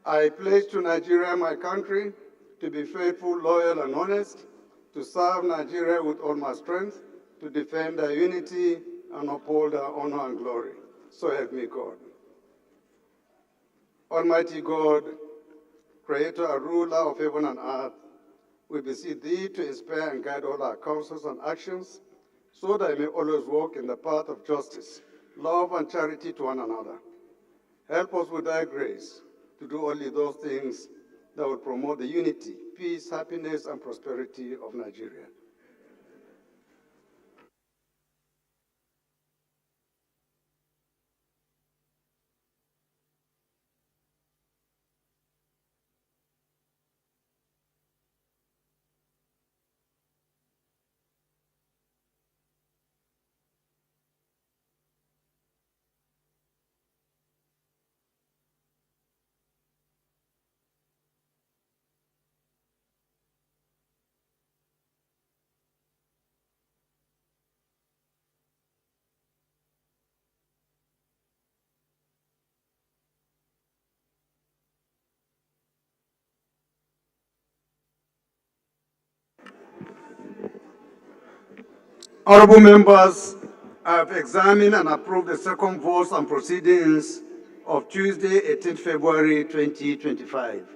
I pledge to Nigeria, my country, to be faithful, loyal, and honest, to serve Nigeria with all my strength, to defend our unity and uphold our honor and glory. So help me God. Almighty God, creator and ruler of heaven and earth, we beseech thee to inspire and guide all our counsels and actions, so that I may always walk in the path of justice, love, and charity to one another. Help us with thy grace to do only those things that will promote the unity, peace, happiness, and prosperity of Nigeria. Honorable members, I have examined and approved the second votes and proceedings of Tuesday, 18 February 2025.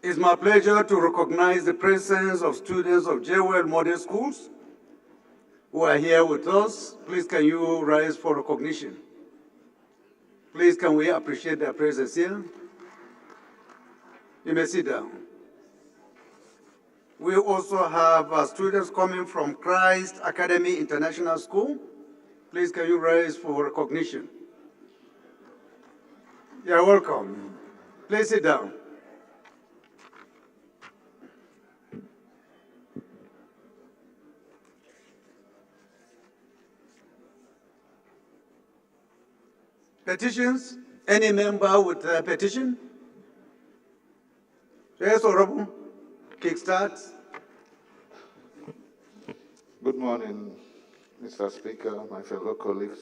It's my pleasure to recognize the presence of students of Jewel Model Schools who are here with us. Please, can you rise for recognition? Please, can we appreciate their presence here? You may sit down. We also have students coming from Christ Academy International School. Please, can you rise for recognition? You're welcome. Please sit down. Petitions? Any member with a petition? Yes, Honorable. Kickstart. Good morning, Mr. Speaker, my fellow colleagues.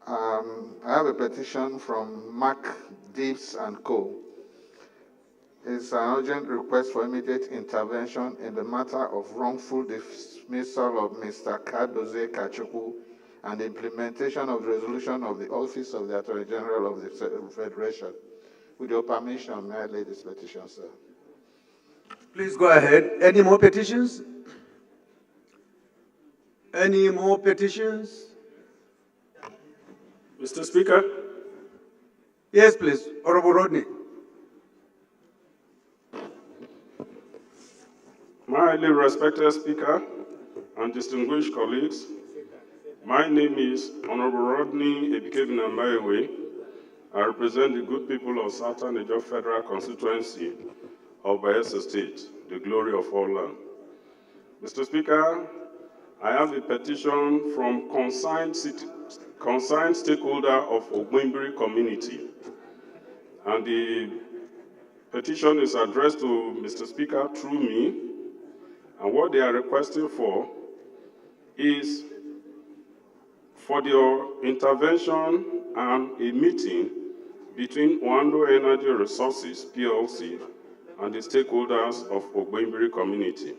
I have a petition from Mark Dibbs and Co. It's an urgent request for immediate intervention in the matter of wrongful dismissal of Mr. Kadoze Kachukwu and the implementation of the resolution of the Office of the Attorney General of the Federation. With your permission, may I lay this petition, sir? Please go ahead. Any more petitions? Any more petitions? Mr. Speaker? Yes, please. Honorable Rodney. My highly respected Speaker and distinguished colleagues, my name is Honorable Rodney Ebikevina Maiwe. I represent the good people of Southern Niger Federal Constituency of Bayelsa State, the glory of all land. Mr. Speaker, I have a petition from concerned stakeholder of Ogbumbiri community, and the petition is addressed to Mr. Speaker through me, and what they are requesting for is for your intervention and a meeting between Oando Energy Resources, PLC, and the stakeholders of Ogbumbiri community.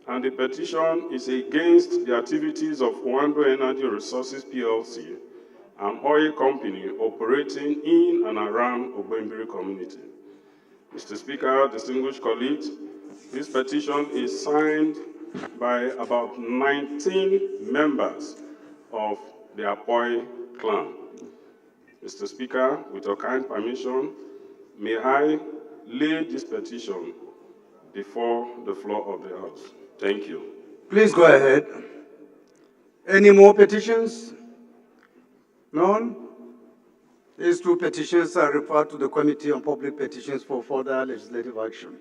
And the petition is against the activities of Oando Energy Resources, PLC, an oil company operating in and around Ogbumbiri community. Mr. Speaker, distinguished colleagues, this petition is signed by about 19 members of the Apoy clan. Mr. Speaker, with your kind permission, may I lay this petition before the floor of the House. Thank you. Please go ahead. Any more petitions? None? These two petitions are referred to the Committee on Public Petitions for further legislative action.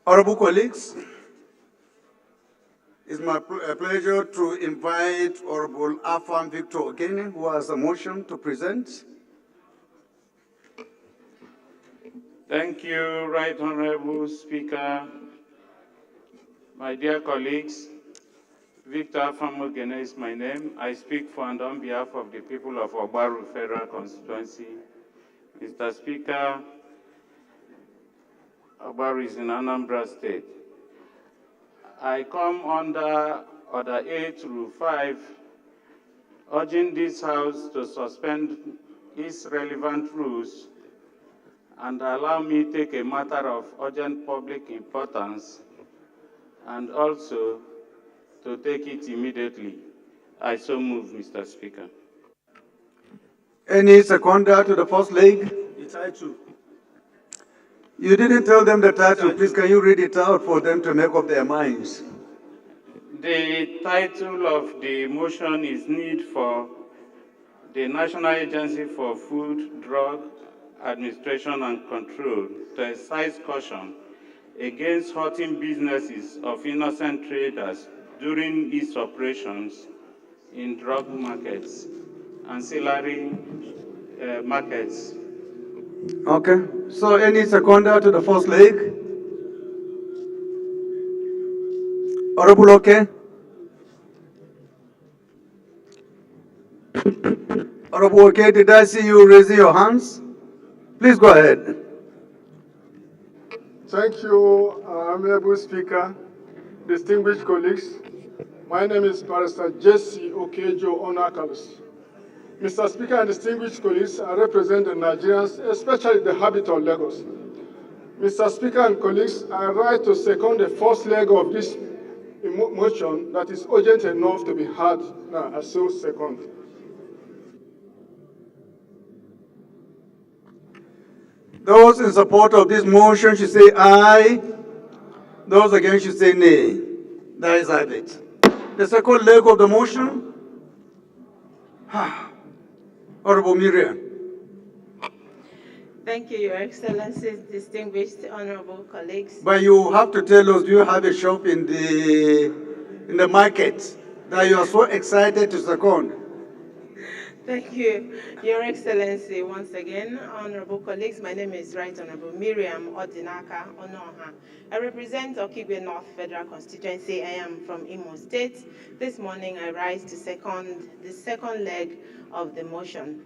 Honorable colleagues, It's my pleasure to invite Honorable Afam Victor Ogene, who has a motion to present. Thank you, Right Honorable Speaker. My dear colleagues, Victor Afam Ogene is my name. I speak for and on behalf of the people of Ogbaru Federal Constituency. Mr. Speaker, Ogbaru is in Anambra State. I come under Order 8 through 5, urging this House to suspend its relevant rules and allow me to take a matter of urgent public importance and also to take it immediately. I so move, Mr. Speaker. Any seconder to the first leg? The title. You didn't tell them the title. Please, can you read it out for them to make up their minds? The title of the motion is Need for the National Agency for Food, Drug Administration and Control to exercise caution against hurting businesses of innocent traders during its operations in drug markets, ancillary markets. Okay. So any seconder to the first leg? Honorable okay? Honorable okay, did I see you raising your hands? Please go ahead. Thank you, Honorable Speaker, distinguished colleagues. My name is Barrister Jesse Okejo Onakalus. Mr. Speaker and distinguished colleagues, I represent the Nigerians, especially the Habit of Lagos. Mr. Speaker and colleagues, I rise to second the first leg of this motion that is urgent enough to be heard now. I so second. Those in support of this motion should say aye. Those against should say nay. That is it. The second leg of the motion. Honorable Miriam. Thank you, Your Excellencies, distinguished honorable colleagues. But you have to tell us, do you have a shop in the market that you are so excited to second? Thank you, Your Excellency, once again. Honorable colleagues, my name is Right Honorable Miriam Odinaka Onoha. I represent Okigwe North Federal Constituency. I am from Imo State. This morning I rise to second the second leg of the motion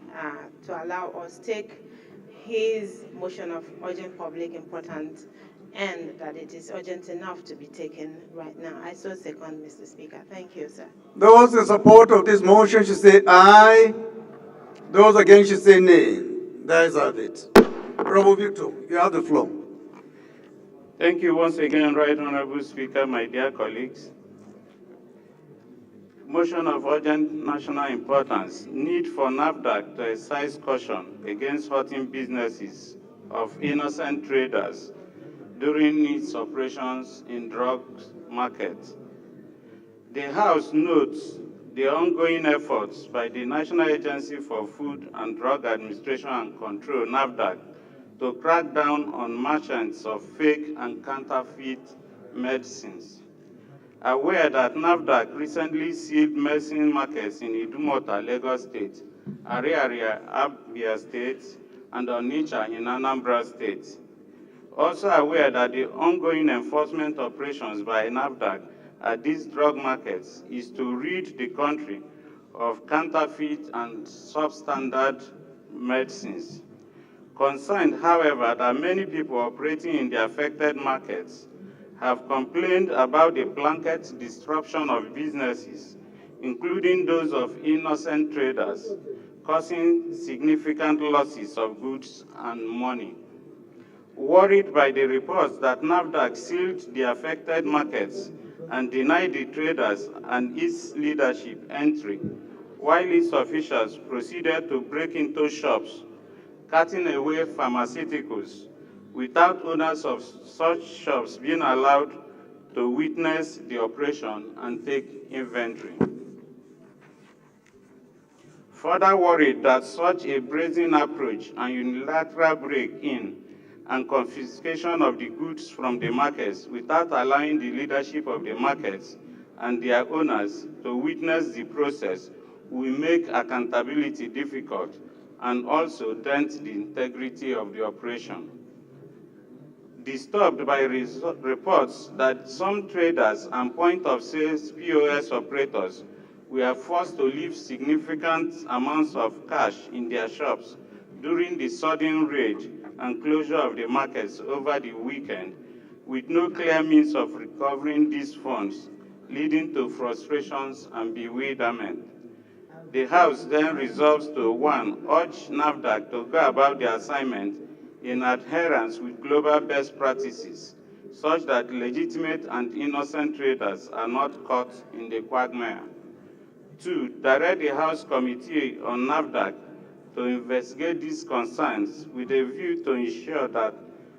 to allow us take his motion of urgent public importance and that it is urgent enough to be taken right now. I so second, Mr. Speaker. Thank you, sir. Those in support of this motion should say aye. Those against should say nay. That is it. Honorable Victor, you have the floor. Thank you once again, Right Honorable Speaker, my dear colleagues. Motion of urgent national importance, need for NAFDAC to exercise caution against hurting businesses of innocent traders during its operations in drug markets. The House notes the ongoing efforts by the National Agency for Food and Drug Administration and Control, NAFDAC, to crack down on merchants of fake and counterfeit medicines. Aware that NAFDAC recently sealed medicine markets in Idumota, Lagos State, Ariaria, Abia State, and Onitsha in Anambra State. Also aware that the ongoing enforcement operations by NAFDAC at these drug markets is to rid the country of counterfeit and substandard medicines. Concerned, however, that many people operating in the affected markets have complained about the blanket disruption of businesses, including those of innocent traders, causing significant losses of goods and money. Worried by the reports that NAFDAC sealed the affected markets and denied the traders and its leadership entry, while its officials proceeded to break into shops, cutting away pharmaceuticals, without owners of such shops being allowed to witness the operation and take inventory. Further worried that such a brazen approach and unilateral break-in and confiscation of the goods from the markets without allowing the leadership of the markets and their owners to witness the process will make accountability difficult and also dent the integrity of the operation. Disturbed by reports that some traders and point-of-sales POS operators were forced to leave significant amounts of cash in their shops during the sudden raid and closure of the markets over the weekend, with no clear means of recovering these funds, leading to frustrations and bewilderment. The House then resolves to, 1, urge NAFDAC to go about their assignment in adherence with global best practices, such that legitimate and innocent traders are not caught in the quagmire. 2, direct the House Committee on NAFDAC to investigate these concerns with a view to ensure that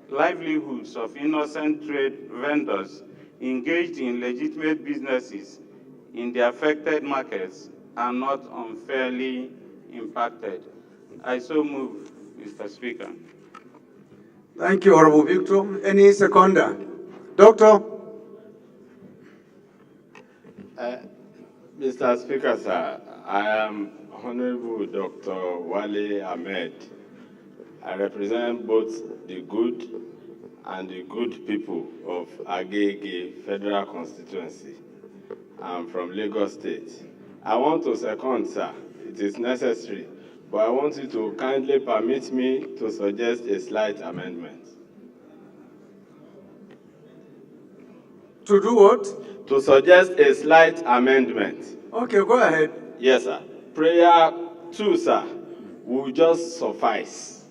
livelihoods of innocent trade vendors engaged in legitimate businesses in the affected markets are not unfairly impacted. I so move, Mr. Speaker. Thank you, Honorable Victor. Any seconder? Doctor? Mr. Speaker, sir, I am Honorable Dr. Wale Ahmed. I represent both the good and the good people of Agege Federal Constituency. I'm from Lagos State. I want to second, sir, it is necessary, but I want you to kindly permit me to suggest a slight amendment. To do what? To suggest a slight amendment. Okay, go ahead. Yes, sir. Prayer 2, sir, will just suffice.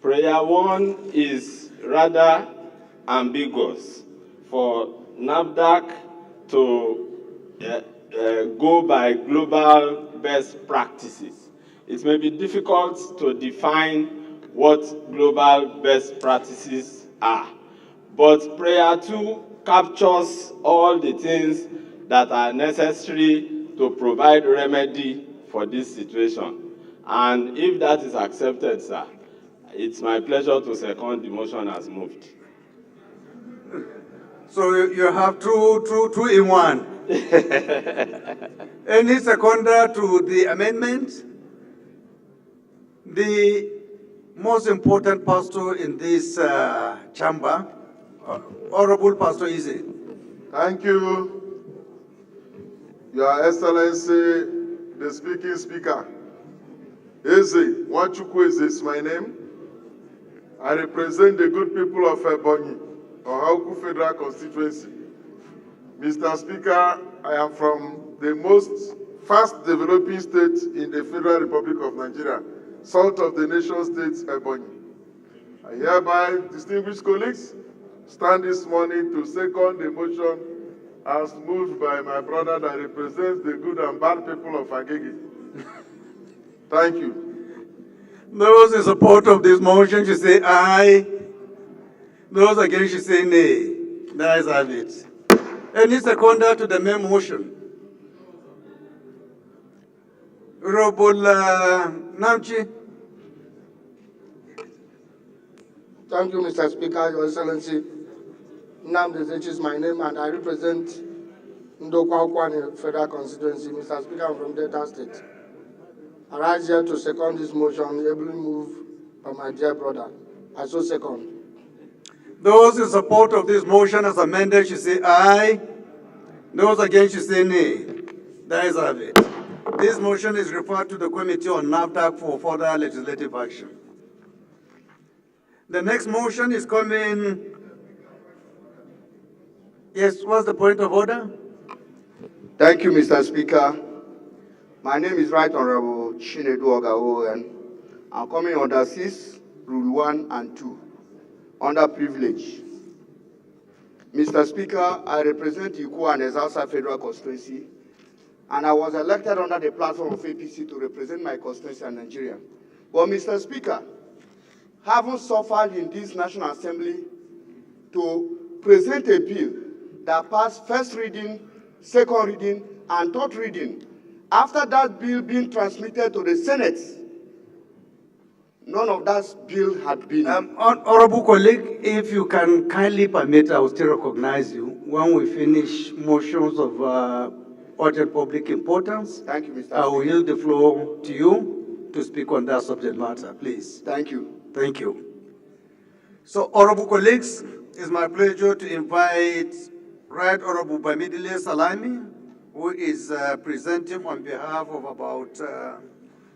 Prayer 1 is rather ambiguous for NAFDAC to go by global best practices. It may be difficult to define what global best practices are, but prayer 2 captures all the things that are necessary to provide remedy for this situation. And if that is accepted, sir, it's my pleasure to second the motion as moved. So you have two in one. Any seconder to the amendment? The most important pastor in this chamber, Honorable Pastor Eze. Thank you, Your Excellency, the speaking speaker. Eze, Nwachukwu Eze is my name. I represent the good people of Ebonyi, Ohauku Federal Constituency. Mr. Speaker, I am from the most fast developing state in the Federal Republic of Nigeria, south of the nation state, Ebonyi. I hereby, distinguished colleagues, stand this morning to second the motion as moved by my brother that represents the good and bad people of Agege. Thank you. Those in support of this motion should say aye. Those against should say nay. The ayes have it. Any seconder to the main motion? Honorable Namchi. Thank you, Mr. Speaker, Your Excellency. Nnamdi Ezechi is my name, and I represent Ndokwa Ukwani Federal Constituency. Mr. Speaker, I'm from Delta State. I rise here to second this motion, ably moved by my dear brother. I so second. Those in support of this motion as amended should say aye. Those against should say nay. The ayes have it. This motion is referred to the Committee on NAFDAC for further legislative action. The next motion is coming. Yes, what's the point of order? Thank you, Mr. Speaker. My name is Right Honorable Chinedu Ogao, and I'm coming under 6, Rule 1 and 2, under privilege. Mr. Speaker, I represent Ikwo and Ezausa Federal Constituency, and I was elected under the platform of APC to represent my constituency in Nigeria. But, Mr. Speaker, having suffered in this National Assembly to present a bill that passed first reading, second reading, and third reading, after that bill being transmitted to the Senate, none of that bill had been. Honorable colleague, if you can kindly permit, I will still recognize you. when we finish motions of urgent public importance, Thank you, Mr. I will Speaker. yield the floor to you to speak on that subject matter, please. Thank you. Thank you. So, honorable colleagues, it's my pleasure to invite Right Honorable Bamidele Salami, who is presenting on behalf of about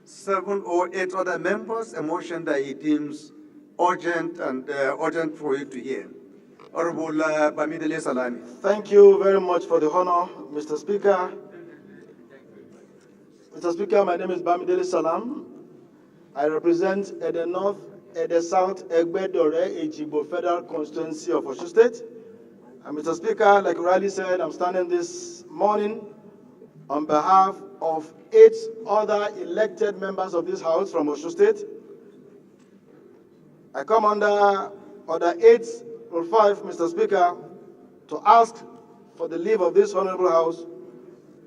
7 or 8 other members, a motion that he deems urgent and urgent for you to hear. Honorable Bamidele Salami. Thank you very much for the honor, Mr. Speaker. Mr. Speaker, my name is Bamidele Salam. I represent Ede North, Ede South, Egbedore, Ejigbo Federal Constituency of Osun State. And Mr. Speaker, like Riley said, I'm standing this morning on behalf of 8 other elected members of this House from Osun State. I come under Order 8, Rule 5, Mr. Speaker, to ask for the leave of this Honorable House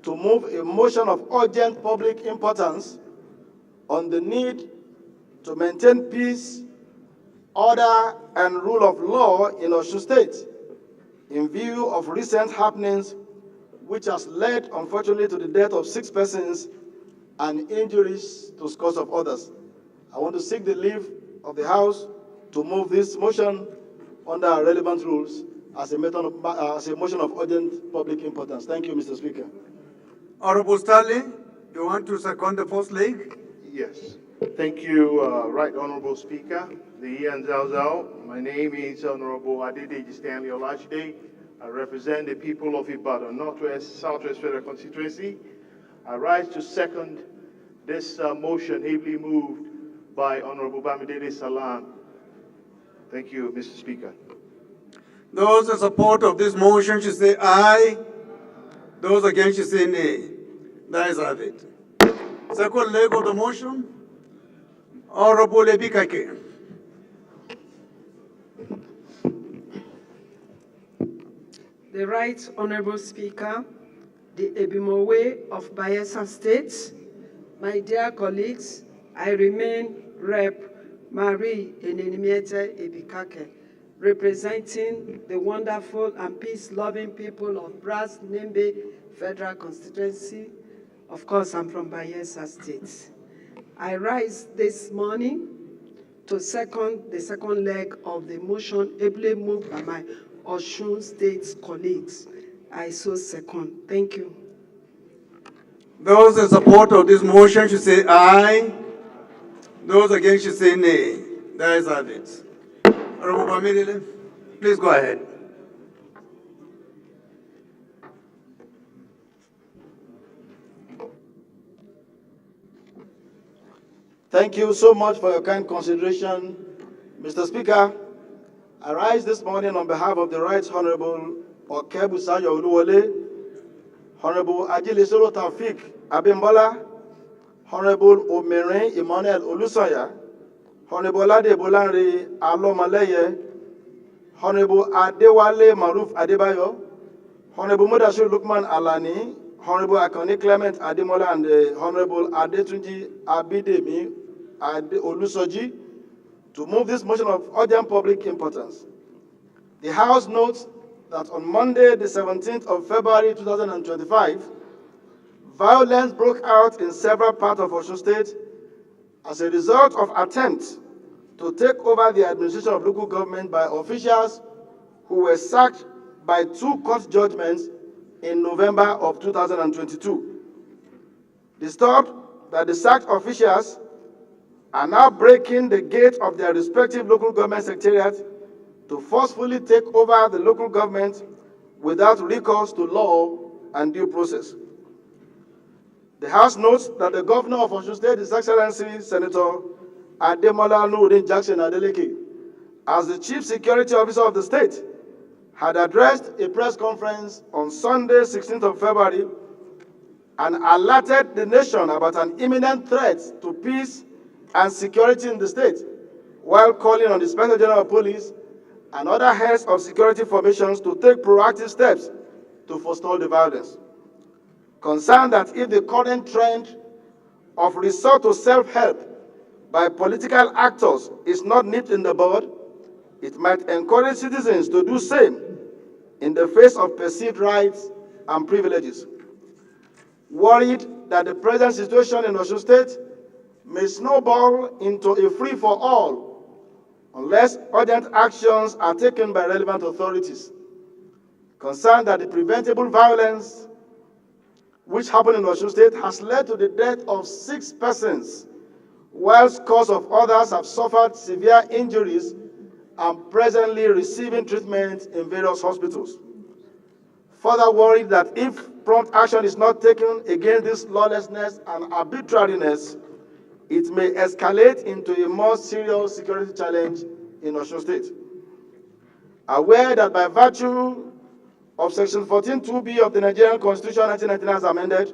to move a motion of urgent public importance on the need to maintain peace, order, and rule of law in Osun State in view of recent happenings which has led, unfortunately, to the death of 6 persons and injuries to scores of others. I want to seek the leave of the House to move this motion under relevant rules as a motion of urgent public importance. Thank you, Mr. Speaker. Honorable Stanley, you want to second the first leg? Yes. Thank you, Right Honorable Speaker. The Ian Zalzal. My name is Honorable Adedeji Stanley Olashide. I represent the people of Ibadan, Northwest, Southwest Federal Constituency. I rise to second this motion ably moved by Honorable Bamidele Salam. Thank you, Mr. Speaker. Those in support of this motion should say aye. Those against should say nay. That is have it. Second leg of the motion, Honorable Ebikake. The Right Honorable Speaker, the Ebimowe of Bayelsa State, my dear colleagues, I remain Rep. Marie Enenimiete Ebikake, representing the wonderful and peace-loving people of Brass Nembe Federal Constituency. Of course, I'm from Bayelsa State. I rise this morning to second the second leg of the motion ably moved by my Osun State colleagues. I so second. Thank you. Those in support of this motion should say aye. Those against should say nay. That is have it. Honorable Bamidele, please go ahead. Thank you so much for your kind consideration. Mr. Speaker, I rise this morning on behalf of the Right Honorable Okebusayo Oluwole, Honorable Ajilisoro Taufik Abimbola, Honorable Omirin Emmanuel Olusanya, Honorable Lade Bolanre Alomaleye, Honorable Adewale Maruf Adebayo, Honorable Mudashiru Lukman Alani, Honorable Akoni Clement Ademola, and Honorable Adetunji Abidemi Olusoji, to move this motion of urgent public importance. The House notes that on Monday, the 17th of February 2025, violence broke out in several parts of Osun State as a result of attempts to take over the administration of local government by officials who were sacked by 2 court judgments in November of 2022. Disturbed that the sacked officials are now breaking the gate of their respective local government secretariats to forcefully take over the local government without recourse to law and due process. The House notes that the Governor of Osun State, His Excellency Senator Ademola Nuruddin Jackson Adeleke, as the Chief Security Officer of the state, had addressed a press conference on Sunday, 16th of February, and alerted the nation about an imminent threat to peace and security in the state, while calling on the Inspector General of Police and other heads of security formations to take proactive steps to forestall the violence. Concerned that if the current trend of resort to self-help by political actors is not nipped in the bud, it might encourage citizens to do same in the face of perceived rights and privileges. Worried that the present situation in Osun State may snowball into a free-for-all unless urgent actions are taken by relevant authorities. Concerned that the preventable violence which happened in Osun State has led to the death of 6 persons, while scores of others have suffered severe injuries and presently receiving treatment in various hospitals. Further worried that if prompt action is not taken against this lawlessness and arbitrariness, it may escalate into a more serious security challenge in Osun State. Aware that by virtue of Section 14(2)(b) of the Nigerian Constitution 1999 as amended,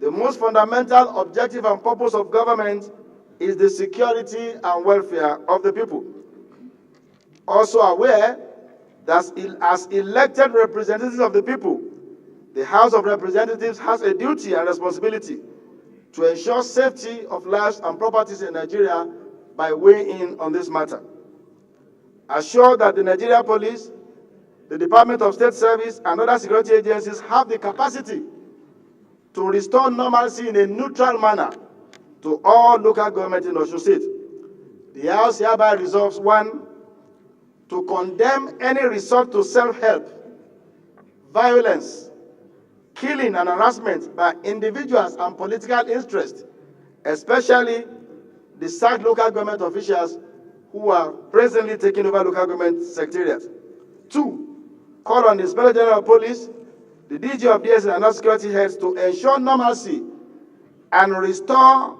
the most fundamental objective and purpose of government is the security and welfare of the people. Also aware that as elected representatives of the people, the House of Representatives has a duty and responsibility to ensure safety of lives and properties in Nigeria by weighing in on this matter. Assure that the Nigeria Police, the Department of State Service, and other security agencies have the capacity to restore normalcy in a neutral manner to all local governments in Osun State. The House hereby resolves: 1, to condemn any resort to self-help, violence, killing and harassment by individuals and political interests, especially the sacked local government officials who are presently taking over local government secretariats. 2, call on the Inspector General of Police, the DG of DSS and other security heads to ensure normalcy and restore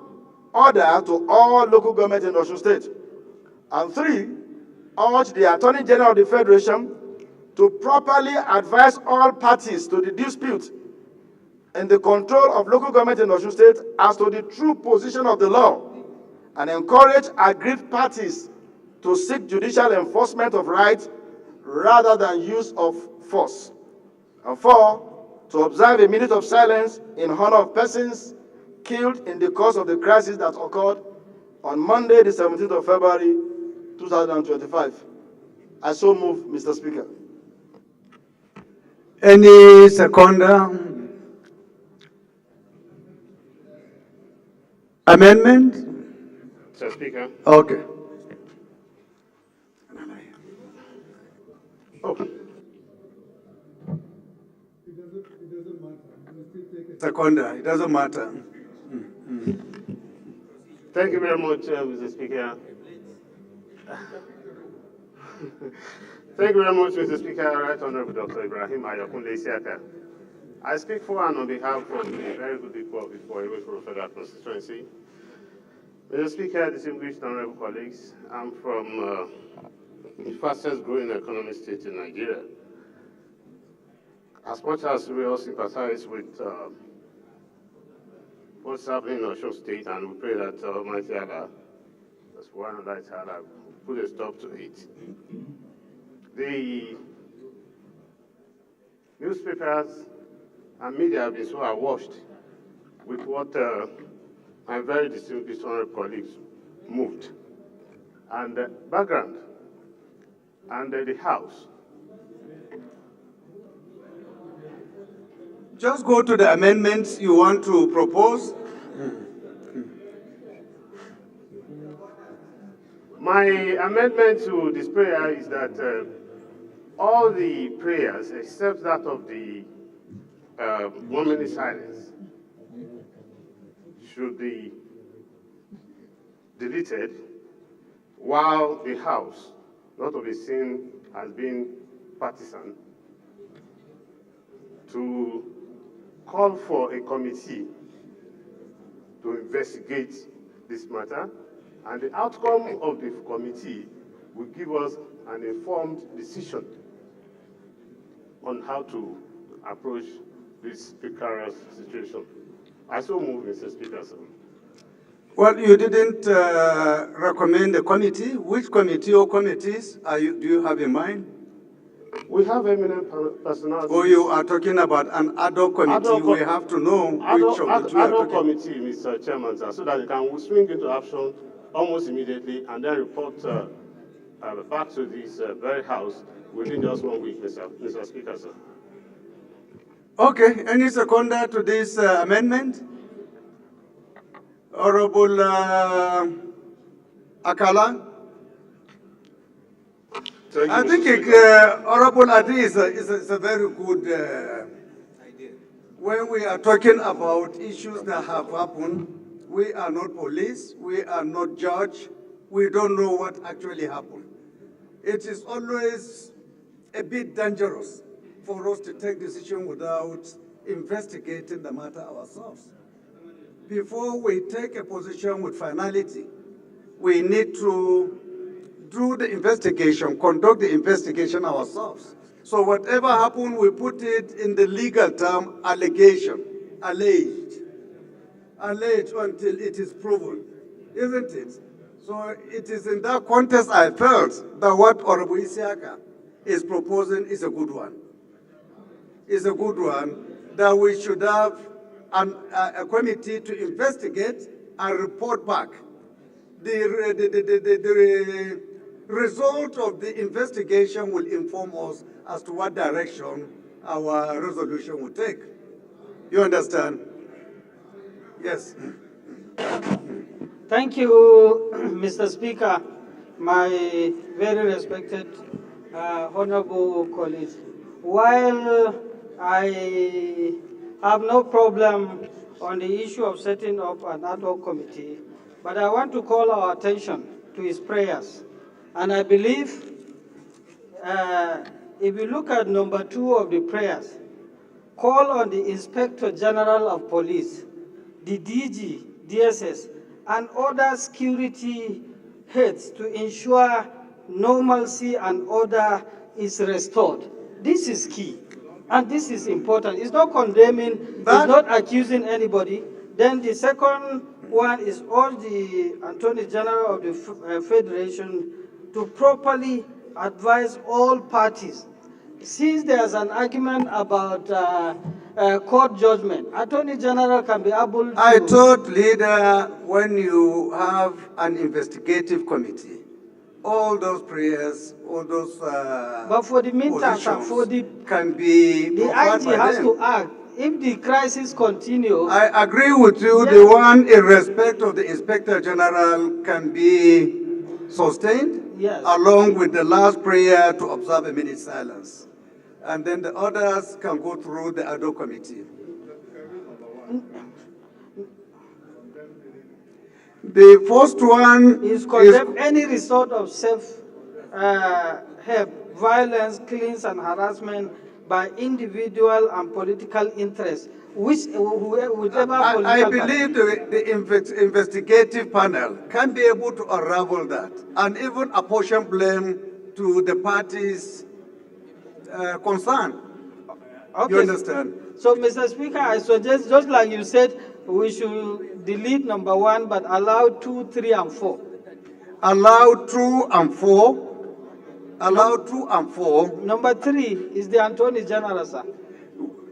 order to all local governments in Osun State. And 3, urge the Attorney General of the Federation to properly advise all parties to the dispute in the control of local government in Osun State as to the true position of the law, and encourage aggrieved parties to seek judicial enforcement of rights rather than use of force. And 4, to observe a minute of silence in honor of persons killed in the course of the crisis that occurred on Monday, the 17th of February, 2025. I so move, Mr. Speaker. Any seconder? Amendment? Mr. Speaker. Okay. Okay. Seconder, it doesn't matter. Thank you very much, Mr. Speaker. Thank you very much, Mr. Speaker. Right Honorable Dr. Ibrahim Ayokunle Isiaka. I speak for and on behalf of the very good people of the Iwo Federal Constituency. Mr. Speaker, distinguished honorable colleagues, I'm from the fastest growing economic state in Nigeria. As much as we all sympathize with what's happening in Osun State, and we pray that Almighty Allah, that's one of that Allah, put a stop to it. The newspapers and media have been so awash with what my very distinguished honorable colleagues moved. And the background and the House. Just go to the amendments you want to propose. My amendment to this prayer is that all the prayers, except that of the 1 minute silence, should be deleted, while the House, not to be seen as being partisan, to call for a committee to investigate this matter, and the outcome of the committee will give us an informed decision on how to approach this precarious situation. I so move, Mr. Speaker, sir. Well, you didn't recommend a committee. Which committee or committees do you have in mind? We have eminent personalities. Or you are talking about an ad hoc committee? We have to know which of the two you are talking. Committee, Mr. Chairman, sir, so that they can swing into action almost immediately and then report back to this very House within just 1 week, Mr. Speaker, sir. Okay, any seconder to this amendment? Honorable Akala? Thank you, I think Honorable Adi is a very good idea. When we are talking about issues that have happened, we are not police, we are not judge, we don't know what actually happened. It is always a bit dangerous for us to take decision without investigating the matter ourselves. Before we take a position with finality, we need to do the investigation, conduct the investigation ourselves. So whatever happened, we put it in the legal term, allegation, alleged until it is proven, isn't it? So it is in that context I felt that what Honorable Isiaka is proposing is a good one. Is a good one, that we should have a committee to investigate and report back. The result of the investigation will inform us as to what direction our resolution will take. You understand? Yes. Thank you, Mr. Speaker, my very respected honorable colleagues. While I have no problem on the issue of setting up an ad hoc committee, but I want to call our attention to his prayers. And I believe if you look at number 2 of the prayers, call on the Inspector General of Police, the DG, DSS, and other security heads to ensure normalcy and order is restored. This is key, and this is important. It's not condemning, it's not accusing anybody. Then the second one is all the Attorney General of the Federation to properly advise all parties. Since there's an argument about court judgment, Attorney General can be able to... I thought, leader, when you have an investigative committee, all those prayers, all those but for the meantime, for the can be the IG has to act. If the crisis continues... I agree with you, yes. The one in respect of the Inspector General can be sustained, yes, along with the last prayer to observe a minute's silence. And then the others can go through the ad hoc committee. The first one is condemn any resort of self-help, violence, killings, and harassment by individual and political interests, whichever political I believe the investigative panel can be able to unravel that and even apportion blame to the parties concerned. Okay. You understand? So, Mr. Speaker, I suggest, just like you said, we should delete number 1, but allow 2, 3, and 4. Allow 2 and 4. Allow 2 and 4. Number 3 is the Attorney General, sir.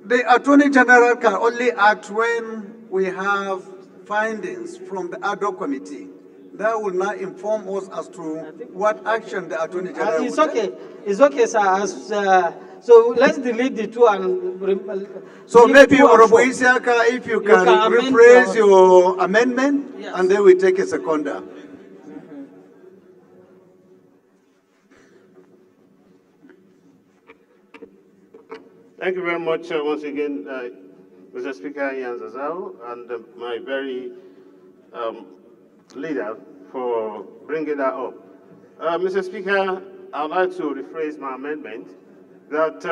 The Attorney General can only act when we have findings from the ad hoc committee. That will not inform us as to what action the Attorney General it's will okay. take. It's okay, sir. So let's delete the 2 and... So maybe, Honorable Isiaka, if you can rephrase your amendment, yes, and then we take a seconder. Thank you very much once again, Mr. Speaker Ian Zazao, and my very leader for bringing that up. Mr. Speaker, I would like to rephrase my amendment that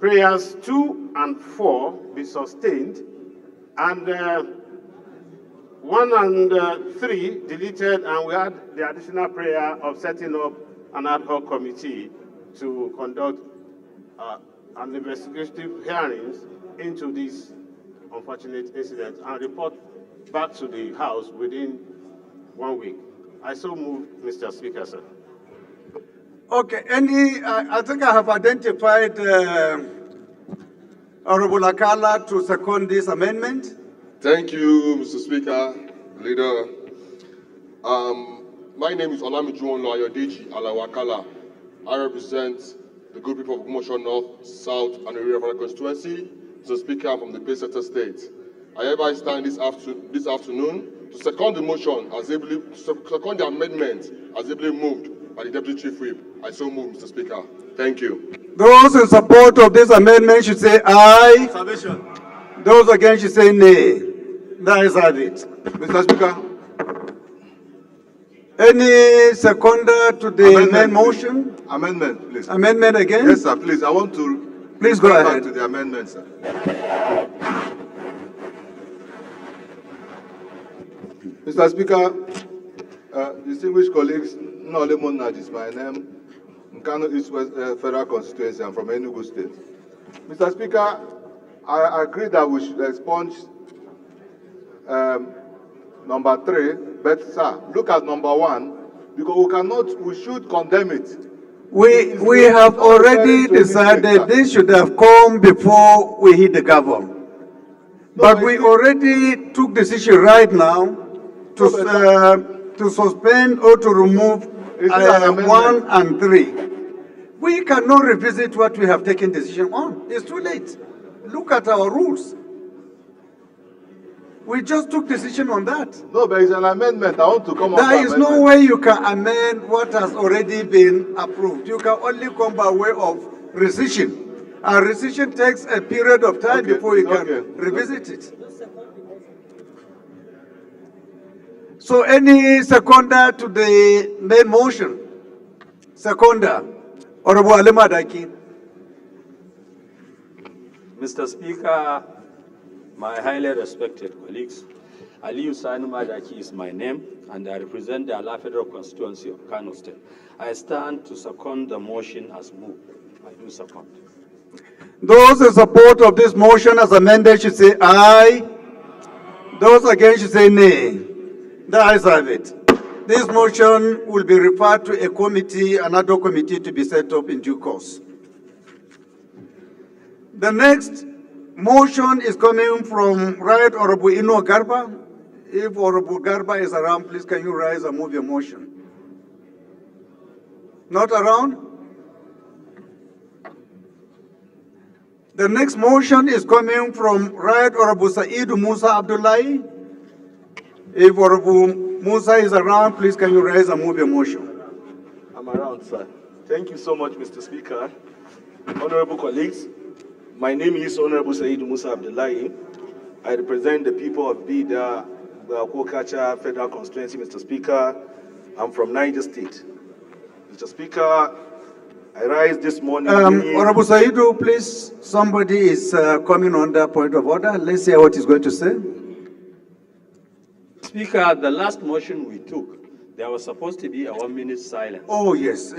prayers 2 and 4 be sustained, and 1 and 3 deleted, and we had the additional prayer of setting up an ad hoc committee to conduct an investigative hearings into this unfortunate incident and report back to the House within 1 week. I so move, Mr. Speaker, sir. Okay, I think I have identified Honorable Akala to second this amendment. Thank you, Mr. Speaker, Leader. My name is Olamijuwon Ayodeji Alawakala. I represent the good people of Ogbomoso North, South, and Area Federal Constituency. Mr. Speaker, I'm from the Bay-Center State. I hereby stand this afternoon to second the motion second the amendment as ably moved by the Deputy Chief Whip. I so move, Mr. Speaker. Thank you. Those in support of this amendment should say aye. Observation. Those against should say nay. That is it. Mr. Speaker. Any seconder to the main motion? Amendment, please. Amendment again? Yes, sir. Please, I want to. Please go ahead. Back to the amendment, sir. Mr. Speaker, distinguished colleagues, Nole Monad is my name. Nkano East West Federal Constituency. I'm from Enugu State. Mr. Speaker, I agree that we should expunge number 3, but sir, look at number 1, because we should condemn it. We have already decided this should have come before we hit the gavel. But we already took decision right now to suspend or to remove 1 and 3. We cannot revisit what we have taken decision on. It's too late. Look at our rules. We just took decision on that. No, but it's an amendment. I want to come up. There is no way you can amend what has already been approved. You can only come by way of rescission. And rescission takes a period of time before you can revisit it. So any seconder to the main motion? Seconder. Honorable Alema Daki. Mr. Speaker, my highly respected colleagues, Aliyu Sani Madaki is my name, and I represent the Ala Federal Constituency of Kano State. I stand to second the motion as moved. I do second. Those in support of this motion as amended should say aye. Those against should say nay. The ayes have it. This motion will be referred to a committee, another committee to be set up in due course. The next motion is coming from Right Honorable Ino Garba. If Honorable Garba is around, please can you rise and move your motion? Not around? The next motion is coming from Right Honorable Said Musa Abdullahi. If Honorable Musa is around, please can you rise and move your motion? I'm around, sir. Thank you so much, Mr. Speaker. Honorable colleagues, my name is Honorable Said Musa Abdullahi. I represent the people of Bida, Kokacha Federal Constituency, Mr. Speaker. I'm from Niger State. Mr. Speaker, I rise this morning. Honorable Saidu, please, somebody is coming on that point of order. Let's hear what he's going to say. Speaker, the last motion we took, there was supposed to be a 1-minute silence. Oh, yes.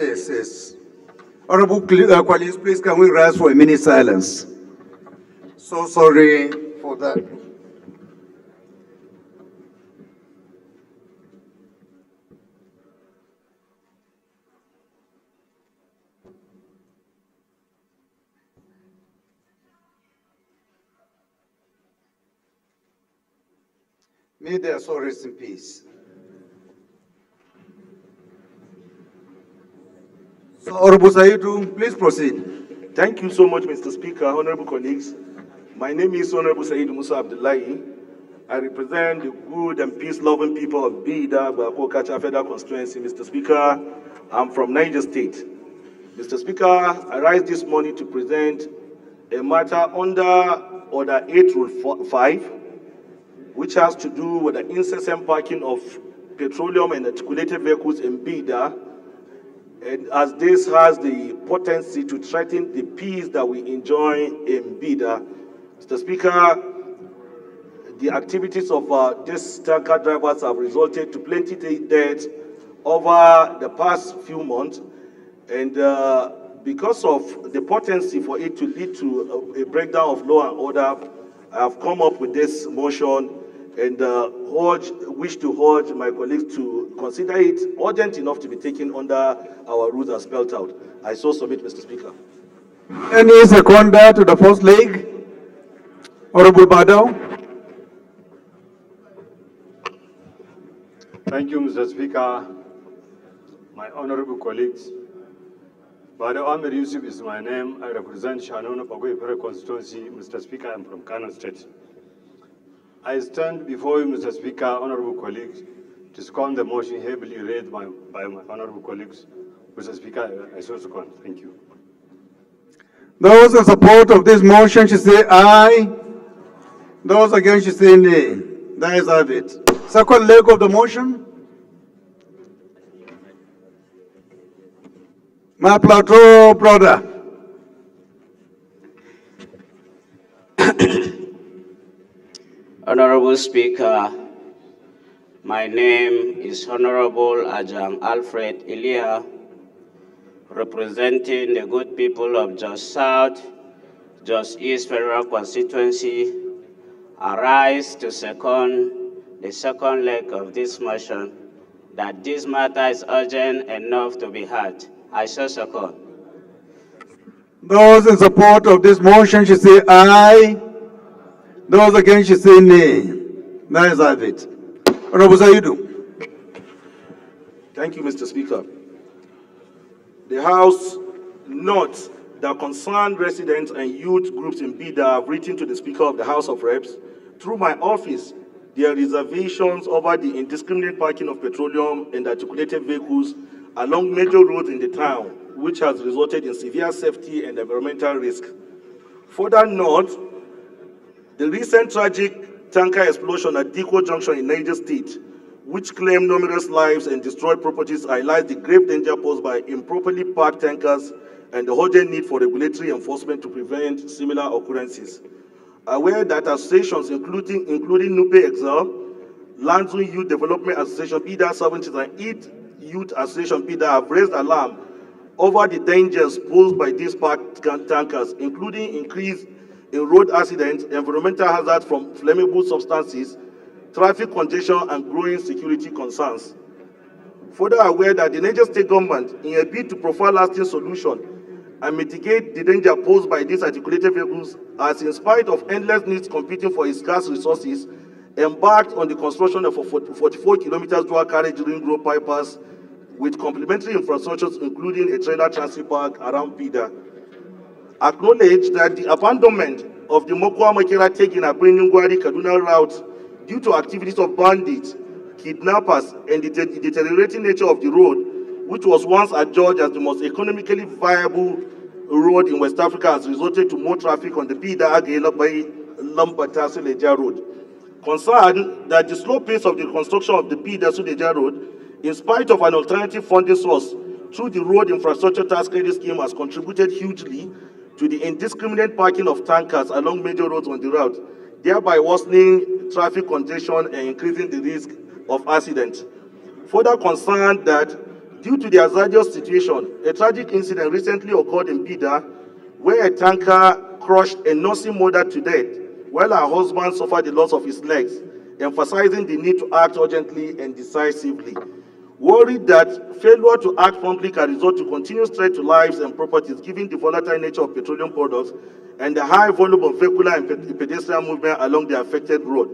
Honorable colleagues, please can we rise for a minute silence? So sorry for that. May their soul rest in peace. So, Honorable Saidu, please proceed. Thank you so much, Mr. Speaker, honorable colleagues. My name is Honorable Said Musa Abdullahi. I represent the good and peace-loving people of Bida, Kokacha Federal Constituency, Mr. Speaker. I'm from Niger State. Mr. Speaker, I rise this morning to present a matter under Order 8, Rule 5, which has to do with the incessant parking of petroleum and articulated vehicles in Bida, and as this has the potency to threaten the peace that we enjoy in Bida. Mr. Speaker, the activities of these tanker drivers have resulted to plenty deaths over the past few months, and because of the potency for it to lead to a breakdown of law and order, I have come up with this motion and wish to urge my colleagues to consider it urgent enough to be taken under our rules as spelled out. I so submit, Mr. Speaker. Any seconder to the first leg? Honorable Badao. Thank you, Mr. Speaker. My honorable colleagues, Bada Ahmed Yusuf is my name. I represent Shanona Pagoi Pere constituency. Mr. Speaker, I'm from Kano State. I stand before you, Mr. Speaker, honorable colleagues, to second the motion heavily read by my honorable colleagues. Mr. Speaker, I so second. Thank you. Those in support of this motion should say aye. Those against should say nay. That is have it. Second leg of the motion. My plateau brother. Honorable Speaker, my name is Honorable Ajang Alfred Elia, representing the good people of Jos South, Jos East Federal Constituency. I rise to second the second leg of this motion, that this matter is urgent enough to be heard. I so second. Those in support of this motion should say aye. Those against should say nay. That is have it. Honorable Saidu. Thank you, Mr. Speaker. The House notes that concerned residents and youth groups in Bida have written to the Speaker of the House of Reps through my office their reservations over the indiscriminate parking of petroleum and articulated vehicles along major roads in the town, which has resulted in severe safety and environmental risk. Further note, the recent tragic tanker explosion at Diko Junction in Niger State, which claimed numerous lives and destroyed properties, highlights the grave danger posed by improperly parked tankers and the urgent need for regulatory enforcement to prevent similar occurrences. Aware that associations including Nupe Excel, Lanzun Youth Development Association, PIDA 70, and EAT Youth Association, PIDA, have raised alarm over the dangers posed by these parked tankers, including increase in road accidents, environmental hazards from flammable substances, traffic congestion, and growing security concerns. Further aware that the Niger State government, in a bid to provide lasting solution and mitigate the danger posed by these articulated vehicles, has, in spite of endless needs competing for its scarce resources, embarked on the construction of a 44 kilometers dual carriage ring road bypass with complementary infrastructures, including a trailer transit park around Bida. Acknowledge that the abandonment of the Mokwa Makera Tegina-Bringungwari Kaduna route due to activities of bandits, kidnappers, and the deteriorating nature of the road, which was once adjudged as the most economically viable road in West Africa, has resulted to more traffic on the Bida Agela Lambata Suleja road. Concerned that the slow pace of the construction of the Bida Suleja road, in spite of an alternative funding source through the Road Infrastructure Tax Credit Scheme, has contributed hugely to the indiscriminate parking of tankers along major roads on the route, thereby worsening traffic congestion and increasing the risk of accidents. Further concerned that due to the hazardous situation, a tragic incident recently occurred in Bida, where a tanker crushed a nursing mother to death, while her husband suffered the loss of his legs, emphasizing the need to act urgently and decisively. Worried that failure to act promptly can result to continuous threat to lives and properties, given the volatile nature of petroleum products and the high volume of vehicular and pedestrian movement along the affected road.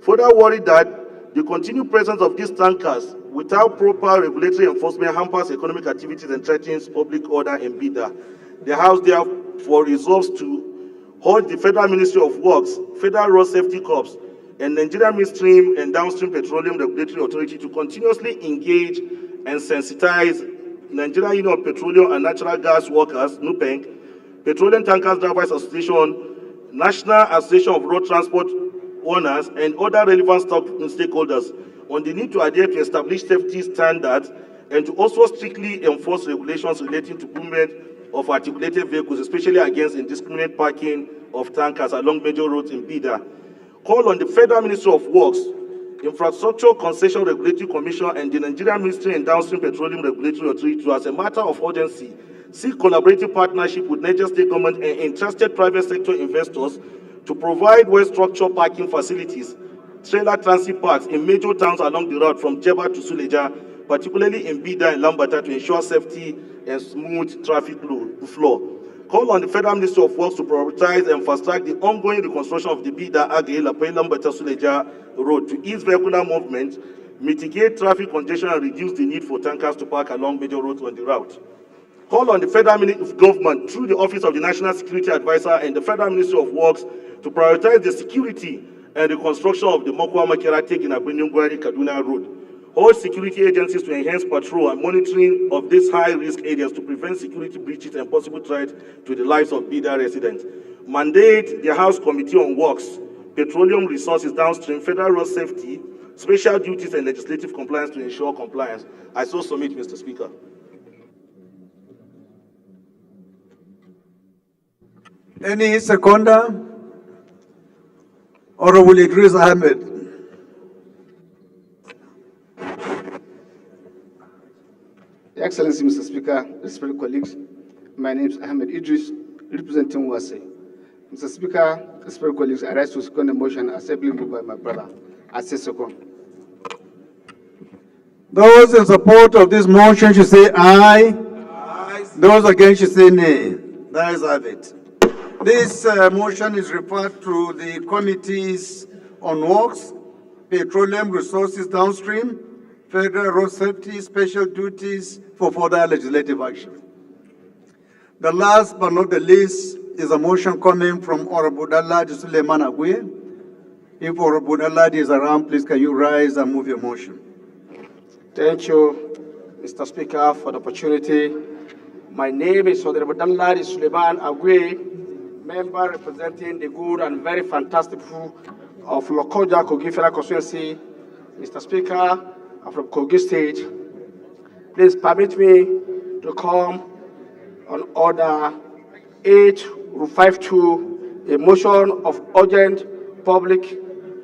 Further worried that the continued presence of these tankers without proper regulatory enforcement hampers economic activities and threatens public order in Bida. The House therefore resolves to hold the Federal Ministry of Works, Federal Road Safety Corps, and Nigerian Midstream and Downstream Petroleum Regulatory Authority to continuously engage and sensitize Nigerian Union of Petroleum and Natural Gas Workers, NUPENG, Petroleum Tankers Drivers Association, National Association of Road Transport Owners, and other relevant stakeholders on the need to adhere to established safety standards and to also strictly enforce regulations relating to movement of articulated vehicles, especially against indiscriminate parking of tankers along major roads in Bida. Call on the Federal Ministry of Works, Infrastructure Concession Regulatory Commission, and the Nigerian Ministry and Downstream Petroleum Regulatory Authority to, as a matter of urgency, seek collaborative partnership with Niger State government and interested private sector investors to provide well-structured parking facilities, trailer transit parks in major towns along the route from Jeba to Suleja, particularly in Bida and Lambata, to ensure safety and smooth traffic flow. Call on the Federal Ministry of Works to prioritize and fast-track the ongoing reconstruction of the Bida Age Lapai Lambata Suleja road to ease vehicular movement, mitigate traffic congestion, and reduce the need for tankers to park along major roads on the route. call on the Federal Government through the Office of the National Security Advisor and the Federal Ministry of Works to prioritize the security and the construction of the Mokwa Makera Take in Abunyungwari Kaduna Road. All security agencies to enhance patrol and monitoring of these high-risk areas to prevent security breaches and possible threats to the lives of Bida residents. Mandate the House Committee on Works, Petroleum Resources Downstream, Federal Road Safety, Special Duties and Legislative Compliance to ensure compliance. I so submit, Mr. Speaker. Any seconder? Honorable Idris Ahmed. Your Excellency, Mr. Speaker, respected colleagues, my name is Ahmed Idris, representing Wase. Mr. Speaker, respected colleagues, I rise to second the motion as ably moved by my brother. I say second. Those in support of this motion should say aye. Aye. Those against should say nay. That is have it. This motion is referred to the committees on works, petroleum resources downstream, federal road safety, special duties for further legislative action. The last but not the least is a motion coming from Honorable Danladi Suleiman Agwe. If Honorable Danladi is around, please can you rise and move your motion? Thank you, Mr. Speaker, for the opportunity. My name is Honorable Danladi Suleiman Agwe, member representing the good and very fantastic people of Lokoja Kogi Federal Constituency. Mr. Speaker, I'm from Kogi State. Please permit me to come on order 852, a motion of urgent public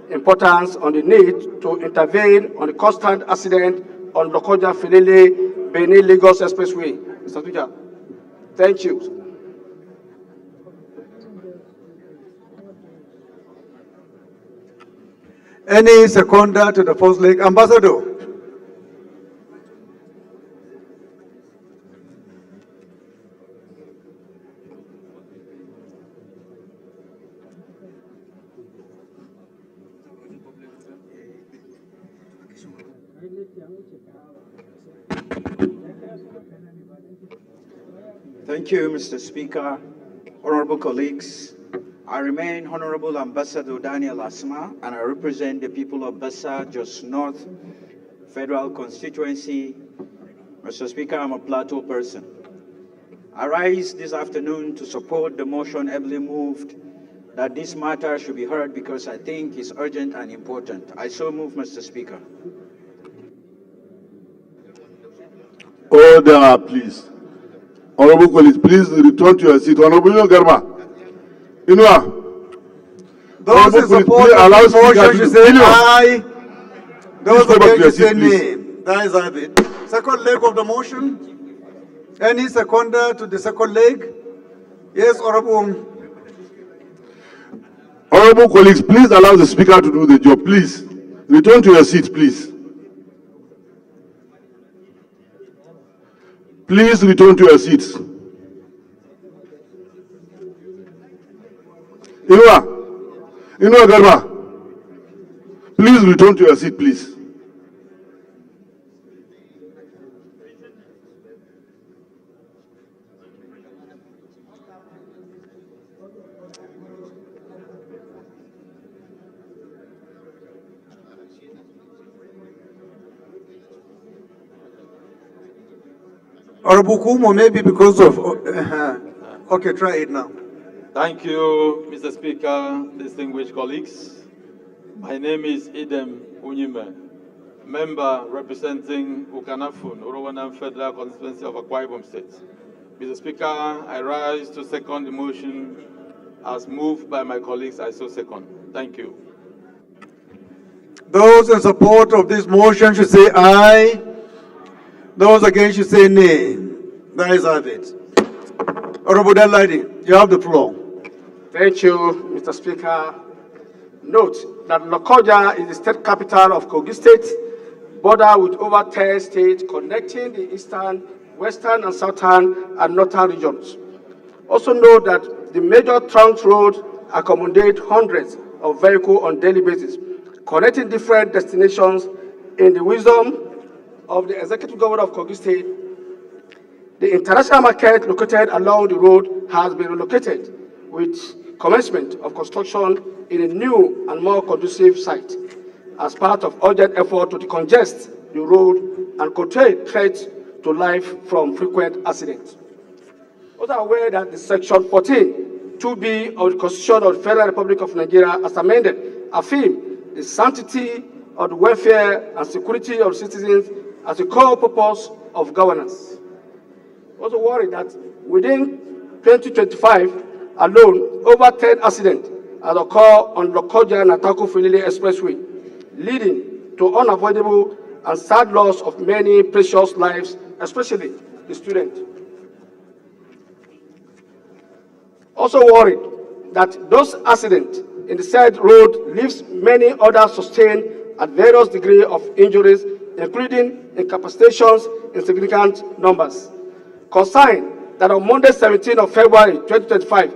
importance on the need to intervene on the constant accident on Lokoja Felele Benin Lagos Expressway. Mr. Speaker, thank you. Any seconder to the first leg? Ambassador. Thank you, Mr. Speaker. Honorable colleagues, I remain Honorable Ambassador Daniel Asma, and I represent the people of Bassa, Jos North Federal Constituency. Mr. Speaker, I'm a Plateau person. I rise this afternoon to support the motion ably moved that this matter should be heard because I think it's urgent and important. I so move, Mr. Speaker. Order, please. Honorable colleagues, please return to your seat. Honorable Garma. Inua. Those in support of the motion should say aye. Those against should say nay. That is have it. Second leg of the motion. Any seconder to the second leg? Yes, Honorable. Honorable colleagues, please allow the speaker to do the job. Please return to your seat, please. Please return to your seats. Inua Garba, please return to your seat, please. Honorable Kumo, maybe because of... okay, try it now. Thank you, Mr. Speaker, distinguished colleagues. My name is Idem Unyime, member representing Ukanafun, Orowanam Federal Constituency of Akwa Ibom State. Mr. Speaker, I rise to second the motion as moved by my colleagues. I so second. Thank you. Those in support of this motion should say aye. Those against should say nay. That is have it. Honorable Danladi, you have the floor. Thank you, Mr. Speaker. Note that Lokoja is the state capital of Kogi State, border with over 10 states connecting the eastern, western, and southern and northern regions. Also note that the major trunk roads accommodate hundreds of vehicles on a daily basis, connecting different destinations. In the wisdom of the Executive Governor of Kogi State, The international market located along the road has been relocated with commencement of construction in a new and more conducive site as part of urgent effort to decongest the road and curtail threats to life from frequent accidents. Also aware that the Section 14, 2B of the Constitution of the Federal Republic of Nigeria, as amended, affirm the sanctity of the welfare and security of citizens as a core purpose of governance. Also worried that within 2025 alone, over 10 accidents have occurred on Lokoja and Atako-Filile Expressway, leading to unavoidable and sad loss of many precious lives, especially the students. Also worried that those accidents in the said road leaves many others sustained at various degrees of injuries, including incapacitations in significant numbers. Concerned that on Monday, 17th of February 2025,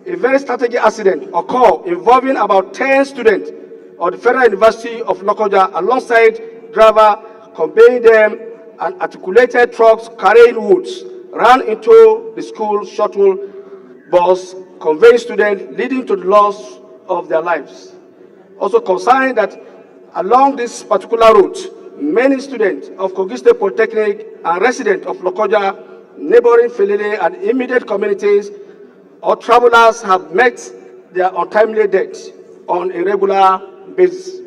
a very strategic accident occurred involving about 10 students of the Federal University of Lokoja alongside driver conveying them, and articulated trucks carrying woods ran into the school shuttle bus conveying students, leading to the loss of their lives. Also concerned that along this particular route, many students of Kogi State Polytechnic and residents of Lokoja, neighboring Filile and immediate communities or travelers have met their untimely death on a regular basis.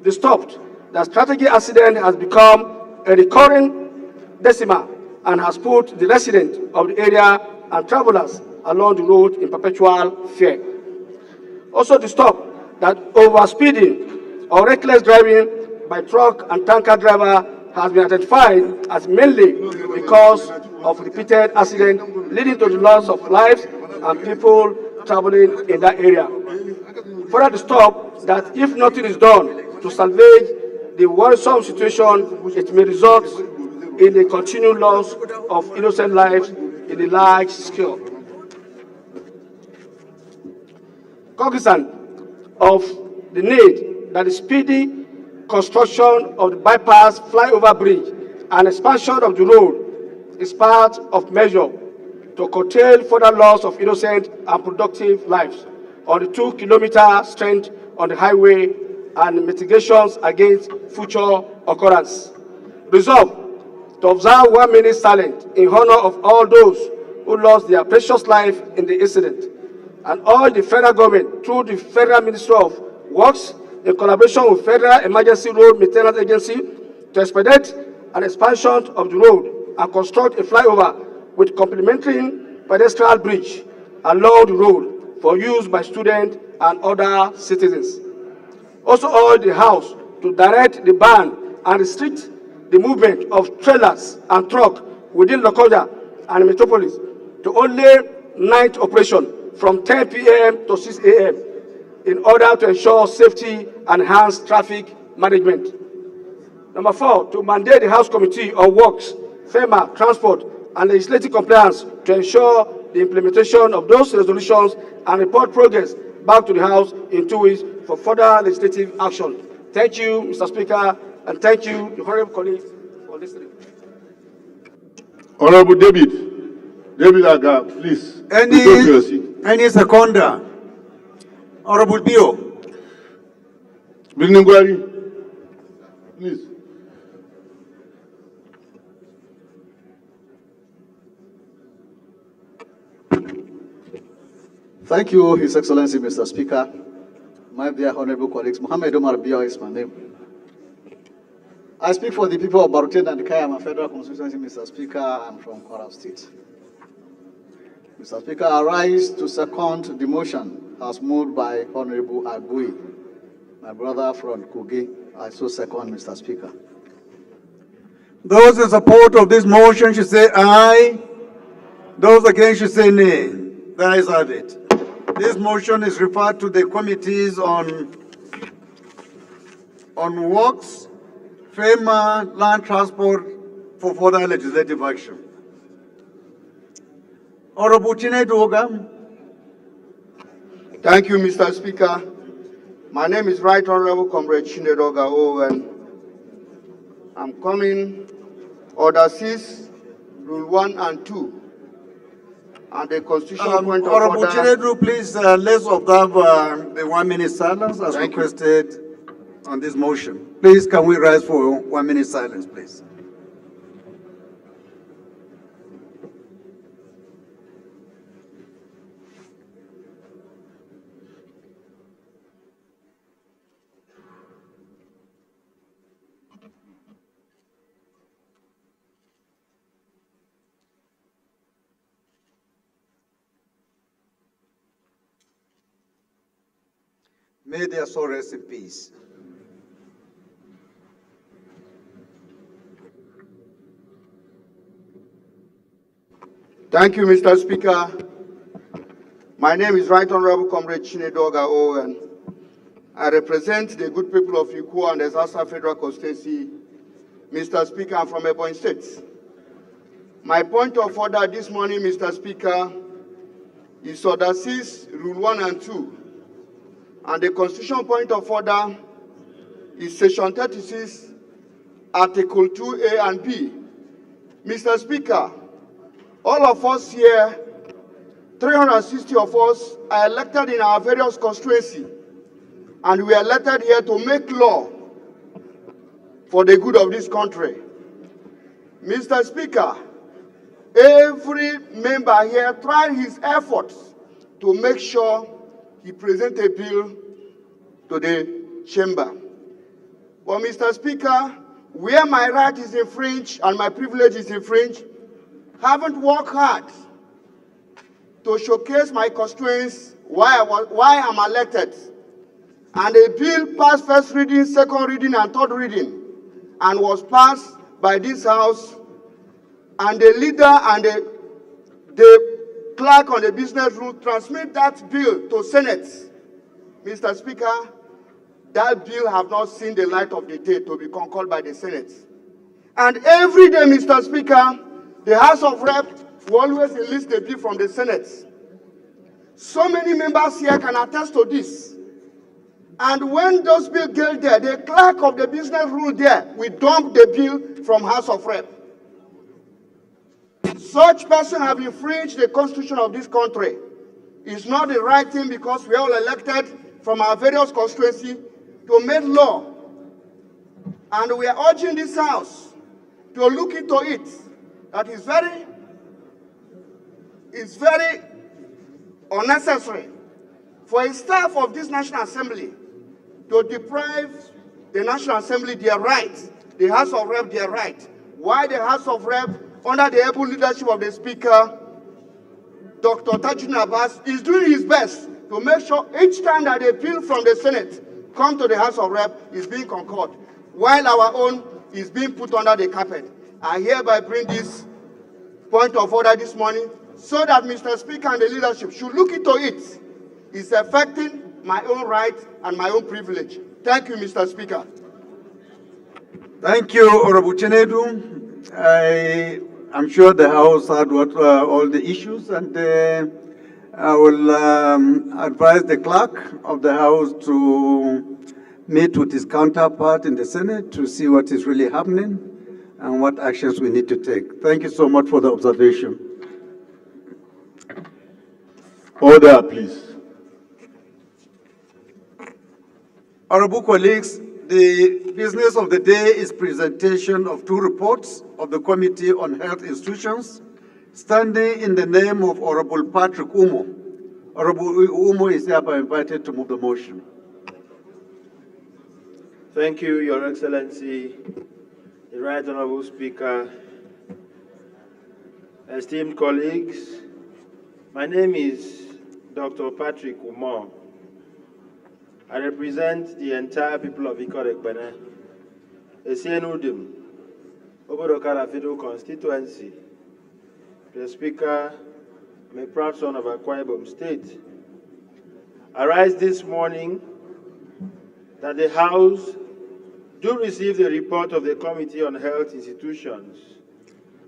Disturbed, the strategic accident has become a recurring decimal and has put the residents of the area and travelers along the road in perpetual fear. Also disturbed that overspeeding or reckless driving by truck and tanker driver has been identified as mainly because of repeated accidents leading to the loss of lives and people traveling in that area. Further disturbed that if nothing is done to salvage the worrisome situation, it may result in the continued loss of innocent lives in a large scale. Cognizant of the need that the speedy construction of the bypass flyover bridge and expansion of the road is part of measure to curtail further loss of innocent and productive lives on the 2-kilometer stretch on the highway and mitigations against future occurrence. Resolved to observe 1 minute silence in honor of all those who lost their precious life in the incident, and all the federal government through the Federal Ministry of Works in collaboration with Federal Emergency Road Maintenance Agency to expedite an expansion of the road and construct a flyover with complementary pedestrian bridge along the road for use by students and other citizens. Also urge the House to direct the ban and restrict the movement of trailers and trucks within Lokoja and Metropolis to only night operation from 10 p.m. to 6 a.m. in order to ensure safety and enhance traffic management. Number 4, to mandate the House Committee on Works, FEMA, Transport, and Legislative Compliance to ensure the implementation of those resolutions and report progress back to the House in 2 weeks for further legislative action. Thank you, Mr. Speaker, and thank you, the honorable colleagues, for listening. Honorable David Aga, please. Any seconder? Honorable Bio. Bilinguari, please. Thank you, His Excellency, Mr. Speaker. My dear honorable colleagues, Mohammed Omar Bio is my name. I speak for the people of Barutin and Kayama Federal Constituency, Mr. Speaker. I'm from Kwara State. Mr. Speaker, I rise to second the motion as moved by Honorable Agui, my brother from Kogi. I so second, Mr. Speaker. Those in support of this motion should say aye. Those against should say nay. The ayes have it. This motion is referred to the committees on Works, FEMA, Land Transport for further legislative action. Honorable Chinedu Oga. Thank you, Mr. Speaker. My name is Right Honorable Comrade Chinedu Oga, and I'm coming Order 6 Rule 1 and 2, and the constitutional point of Honorable order. Chinedu, please let's observe the 1 minute silence as requested on this motion. Please, can we rise for 1 minute silence, please? May their soul rest in peace. Thank you, Mr. Speaker. My name is Right Honorable Comrade Chinedu Ogao, and I represent the good people of Ikwo and the Zaza Federal Constituency. Mr. Speaker, I'm from Ebonyi State. My point of order this morning, Mr. Speaker, is Order 6, Rule 1 and 2. And the constitutional point of order is Section 36, Article 2A and B. Mr. Speaker, all of us here, 360 of us, are elected in our various constituencies. And we are elected here to make law for the good of this country. Mr. Speaker, every member here tried his efforts to make sure he present a bill to the chamber. But Mr. Speaker, where my right is infringed and my privilege is infringed, haven't worked hard to showcase my constituents why I'm elected. And a bill passed first reading, second reading, and third reading, and was passed by this House, and the leader and the clerk on the business rule transmit that bill to Senate. Mr. Speaker, that bill have not seen the light of the day to be concurred by the Senate. And every day, Mr. Speaker, the House of Reps will always enlist a bill from the Senate. So many members here can attest to this. And when those bills get there, the clerk of the business rule there will dump the bill from House of Reps. Such person have infringed the constitution of this country. It's not the right thing because we are all elected from our various constituencies to make law. And we are urging this House to look into it. That is very unnecessary for a staff of this National Assembly to deprive the National Assembly their right, the House of Reps their right. Why the House of Reps, under the able leadership of the Speaker, Dr. Tajuddin Abbas, is doing his best to make sure each time that a bill from the Senate comes to the House of Reps is being concurred, while our own is being put under the carpet. I hereby bring this point of order this morning so that Mr. Speaker and the leadership should look into it. It's affecting my own right and my own privilege. Thank you, Mr. Speaker. Thank you, Honorable Chinedu. I'm sure the House had all the issues, and I will advise the clerk of the House to meet with his counterpart in the Senate to see what is really happening and what actions we need to take. Thank you so much for the observation. Order, please. Honorable colleagues, the business of the day is presentation of two reports of the Committee on Health Institutions, standing in the name of Honorable Patrick Umo. Honorable Umo is hereby invited to move the motion. Thank you, Your Excellency, the Right Honorable Speaker, esteemed colleagues. My name is Dr. Patrick Umo. I represent the entire people of Ikot-Ekpene, Esienudim, Obodokara Federal Constituency. The Speaker, I'm a proud son of Akwa Ibom State. I rise this morning that the House do receive the report of the Committee on Health Institutions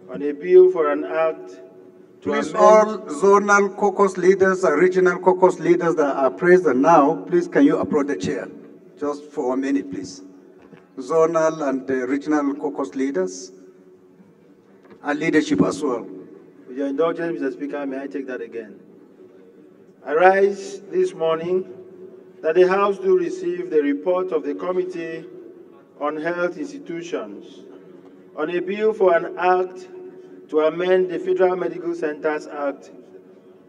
on a bill for an act to Please, amend... all zonal caucus leaders and regional caucus leaders that are present now, please can you approach the chair? Just for a minute, please. Zonal and regional caucus leaders and leadership as well. With your indulgence, Mr. Speaker, may I take that again? I rise this morning that the House do receive the report of the Committee on Health Institutions on a bill for an act to amend the Federal Medical Centers Act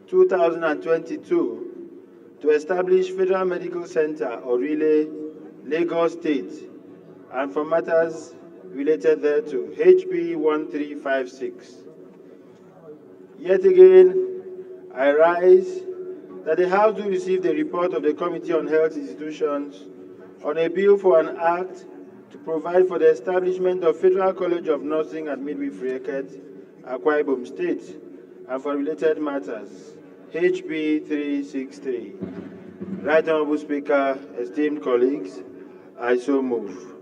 2022 to establish Federal Medical Center Orile, Lagos State, and for matters related thereto, HB 1356. Yet again, I rise that the House do receive the report of the Committee on Health Institutions on a bill for an act to provide for the establishment of Federal College of Nursing and Midwifery Eket, Akwa Ibom State, and for related matters, HB 363. Right Honorable Speaker, esteemed colleagues, I so move.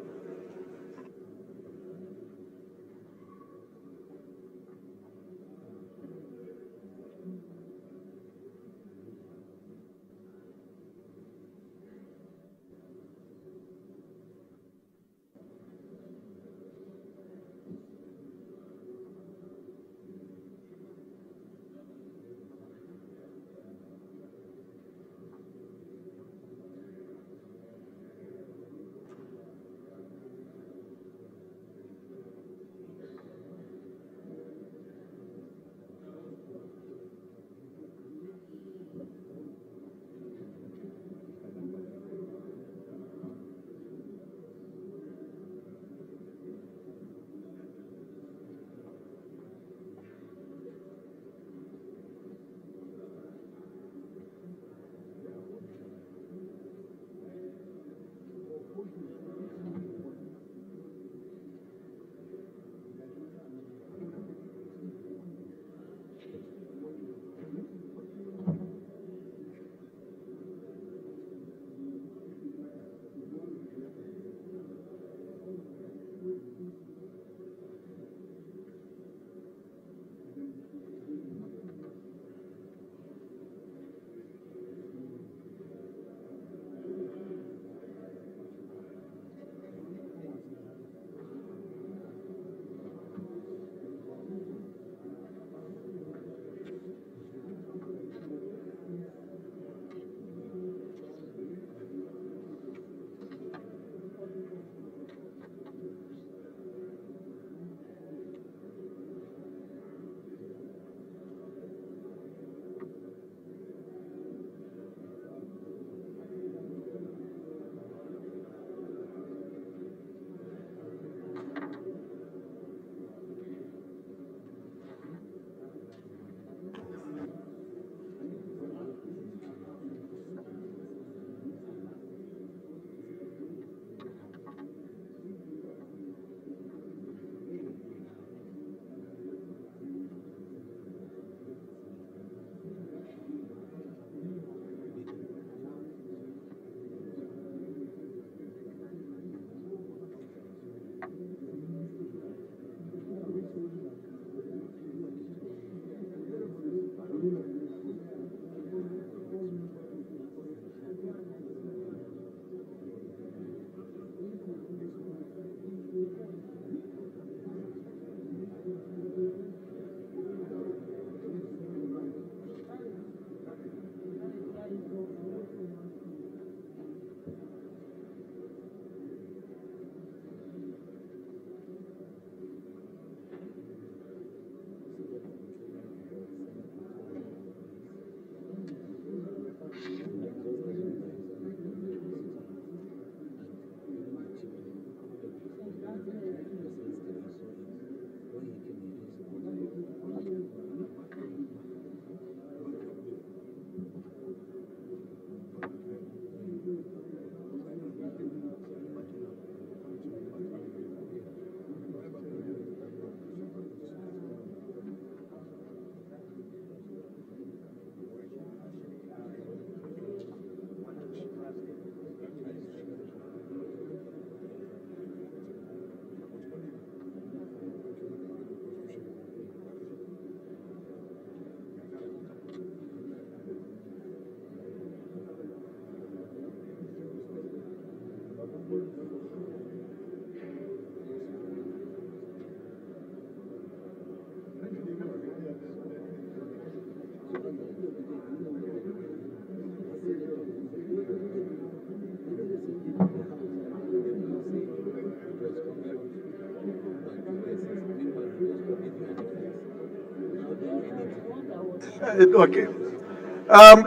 Okay.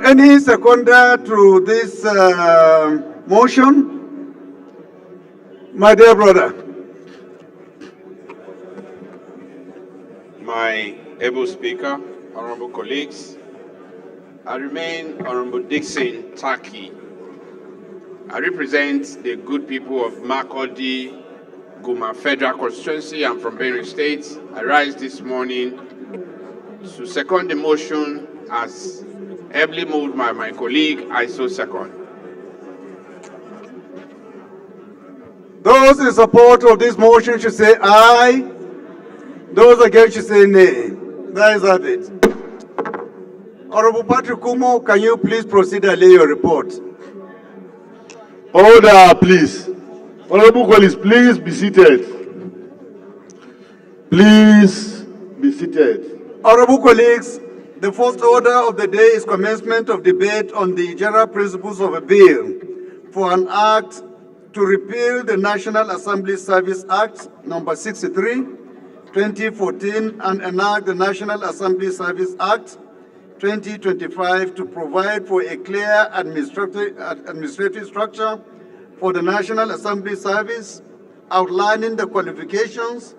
Any seconder to this motion? My dear brother. My able speaker, honorable colleagues, I remain Honorable Dixon Taki. I represent the good people of Makurdi, Guma Federal Constituency. I'm from Benue State. I rise this morning to second the motion as ably moved by my colleague. I so second. Those in support of this motion should say aye. Those against should say nay. That is it. Honorable Patrick Kumo, can you please proceed and lay your report? Order, please. Honorable colleagues, please be seated. Please be seated. Honorable colleagues, the first order of the day is commencement of debate on the general principles of a bill for an act to repeal the National Assembly Service Act number 63, 2014, and enact the National Assembly Service Act 2025 to provide for a clear administrative structure for the National Assembly Service, outlining the qualifications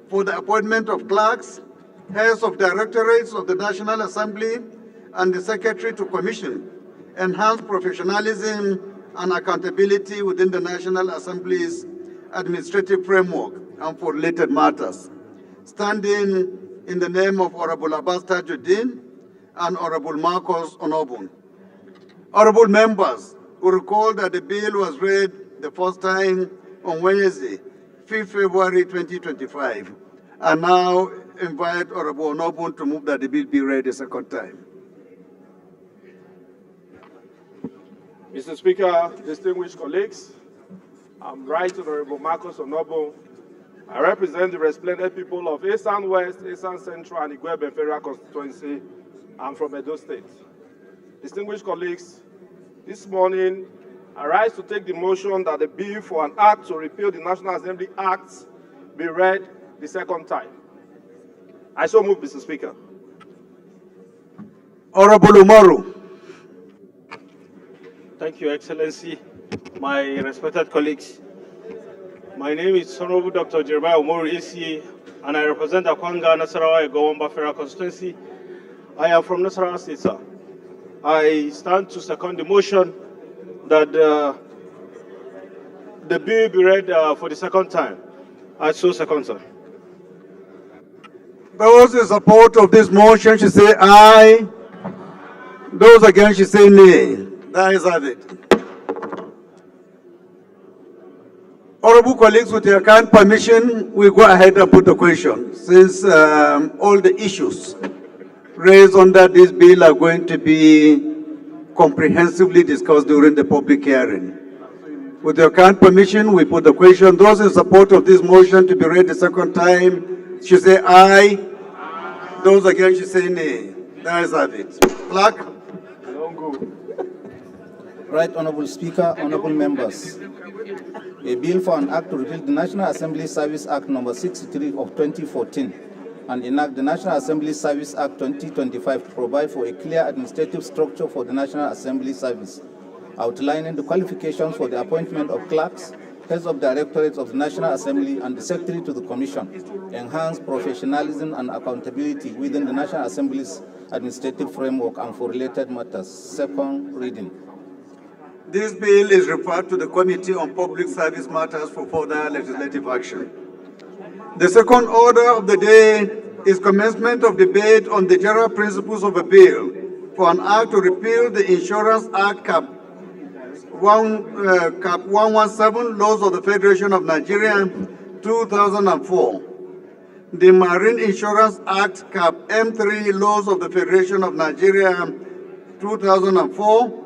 for the appointment of clerks, heads of directorates of the National Assembly, and the Secretary to Commission, enhance professionalism and accountability within the National Assembly's administrative framework and for related matters. Standing in the name of Honorable Abbas Tajuddin and Honorable Marcos Onobun. Honorable members who recall that the bill was read the first time on Wednesday, 5th February 2025. I now invite Honorable Onobun to move that the bill be read a second time. Mr. Speaker, distinguished colleagues, I'm Right Honorable Marcos Onobun. I represent the resplendent people of Esan West, Esan Central, and Igwebe Federal Constituency. I'm from Edo State. Distinguished colleagues, this morning I rise to take the motion that the bill for an act to repeal the National Assembly Acts be read the second time. I so move, Mr. Speaker. Honorable Umaru. Thank you, Excellency. My respected colleagues, my name is Honorable Dr. Jeremiah Umaru ACA, and I represent Akwanga Nasarawa Egowamba Federal Constituency. I am from Nasarawa State, sir. I stand to second the motion that the bill be read for the second time. I so second, sir. Those in support of this motion should say aye. Those against should say nay. That is it. Honorable colleagues, with your kind permission, we go ahead and put the question, since all the issues raised under this bill are going to be comprehensively discussed during the public hearing. With your kind permission, we put the question. Those in support of this motion to be read the second time should say aye. Those against should say nay. That is it. Clerk. Right Honorable Speaker, honorable members. A bill for an act to repeal the National Assembly Service Act number 63 of 2014 and enact the National Assembly Service Act 2025 to provide for a clear administrative structure for the National Assembly Service, outlining the qualifications for the appointment of clerks, heads of directorates of the National Assembly, and the Secretary to the Commission, enhance professionalism and accountability within the National Assembly's administrative framework and for related matters. Second reading. This bill is referred to the Committee on Public Service Matters for further legislative action. The second order of the day is commencement of debate on the general principles of a bill for an act to repeal the Insurance Act Cap 117, Laws of the Federation of Nigeria, 2004, the Marine Insurance Act Cap M3, Laws of the Federation of Nigeria, 2004,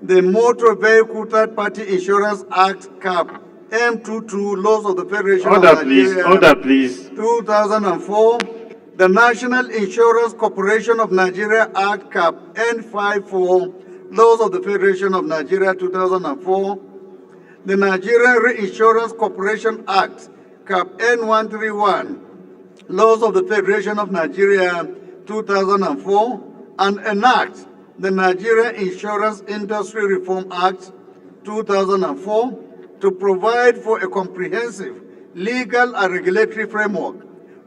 the Motor Vehicle Third Party Insurance Act Cap M22, Laws of the Federation of Nigeria, Order, please. 2004, the National Insurance Corporation of Nigeria Act Cap N54, Laws of the Federation of Nigeria, 2004, the Nigerian Reinsurance Corporation Act Cap N131, Laws of the Federation of Nigeria, 2004, and enact the Nigeria Insurance Industry Reform Act 2004 to provide for a comprehensive legal and regulatory framework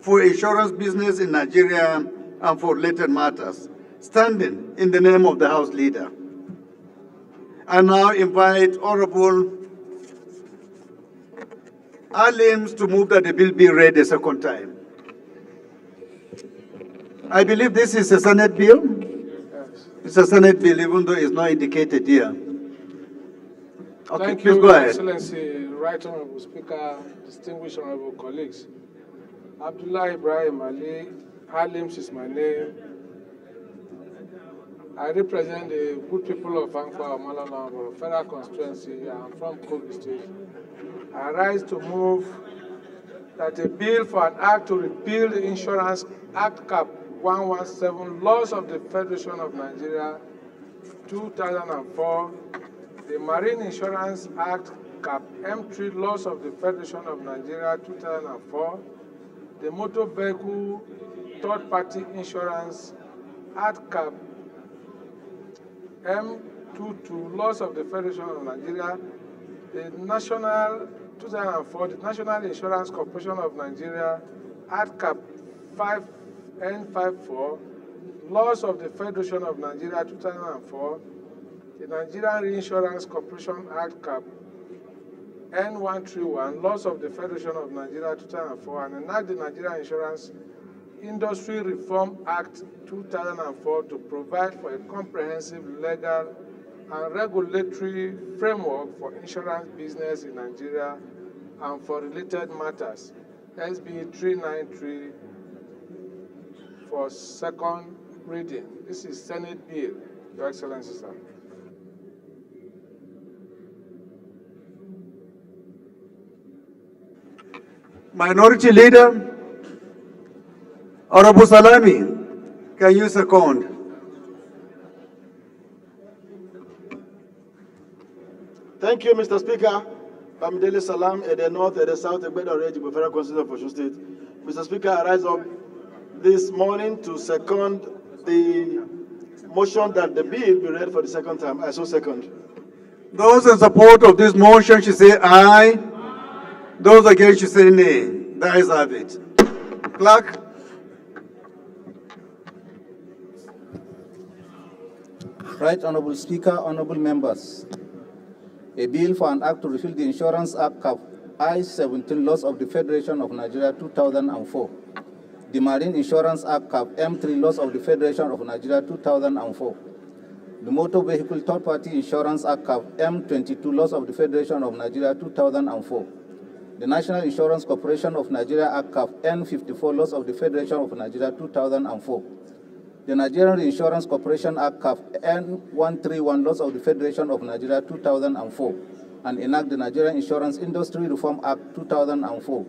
for insurance business in Nigeria and for related matters, standing in the name of the House Leader. I now invite Honorable Alims to move that the bill be read a second time. I believe this is a Senate bill. It's a Senate bill, even though it's not indicated here. Okay, Thank please you, go ahead. Excellency, Right Honorable Speaker, distinguished honorable colleagues. Abdullah Ibrahim Ali, Alims is my name. I represent the good people of Ankwa, Malala, Federal Constituency. I'm from Kogi State. I rise to move that a bill for an act to repeal the Insurance Act Cap 117, Laws of the Federation of Nigeria 2004, the Marine Insurance Act Cap M3, Laws of the Federation of Nigeria 2004, the Motor Vehicle Third Party Insurance Act Cap M22, Laws of the Federation of Nigeria, the National 2004, the National Insurance Corporation of Nigeria Act Cap 5N54, Laws of the Federation of Nigeria 2004, the Nigerian Reinsurance Corporation Act Cap N131, Laws of the Federation of Nigeria 2004, and enact the Nigerian Insurance Industry Reform Act 2004 to provide for a comprehensive legal and regulatory framework for insurance business in Nigeria and for related matters. SB 393 for second reading. This is Senate bill, Your Excellency, sir. Minority Leader, Honorable Salami, can you second? Thank you, Mr. Speaker. Bamidele Salam, at the north, at the south, at the Regibu Federal Constitution of Osun State. Mr. Speaker, I rise up this morning to second the motion that the bill be read for the second time. I so second. Those in support of this motion should say aye. Those against should say nay. The ayes have it. Clerk. Right Honorable Speaker, honorable members. A bill for an act to repeal the Insurance Act Cap I-17, Laws of the Federation of Nigeria 2004. The Marine Insurance Act Cap M3, Laws of the Federation of Nigeria 2004. The Motor Vehicle Third Party Insurance Act Cap M22, Laws of the Federation of Nigeria 2004. The National Insurance Corporation of Nigeria Act Cap N54, Laws of the Federation of Nigeria 2004. The Nigerian Insurance Corporation Act Cap N131, Laws of the Federation of Nigeria 2004, and enact the Nigerian Insurance Industry Reform Act 2004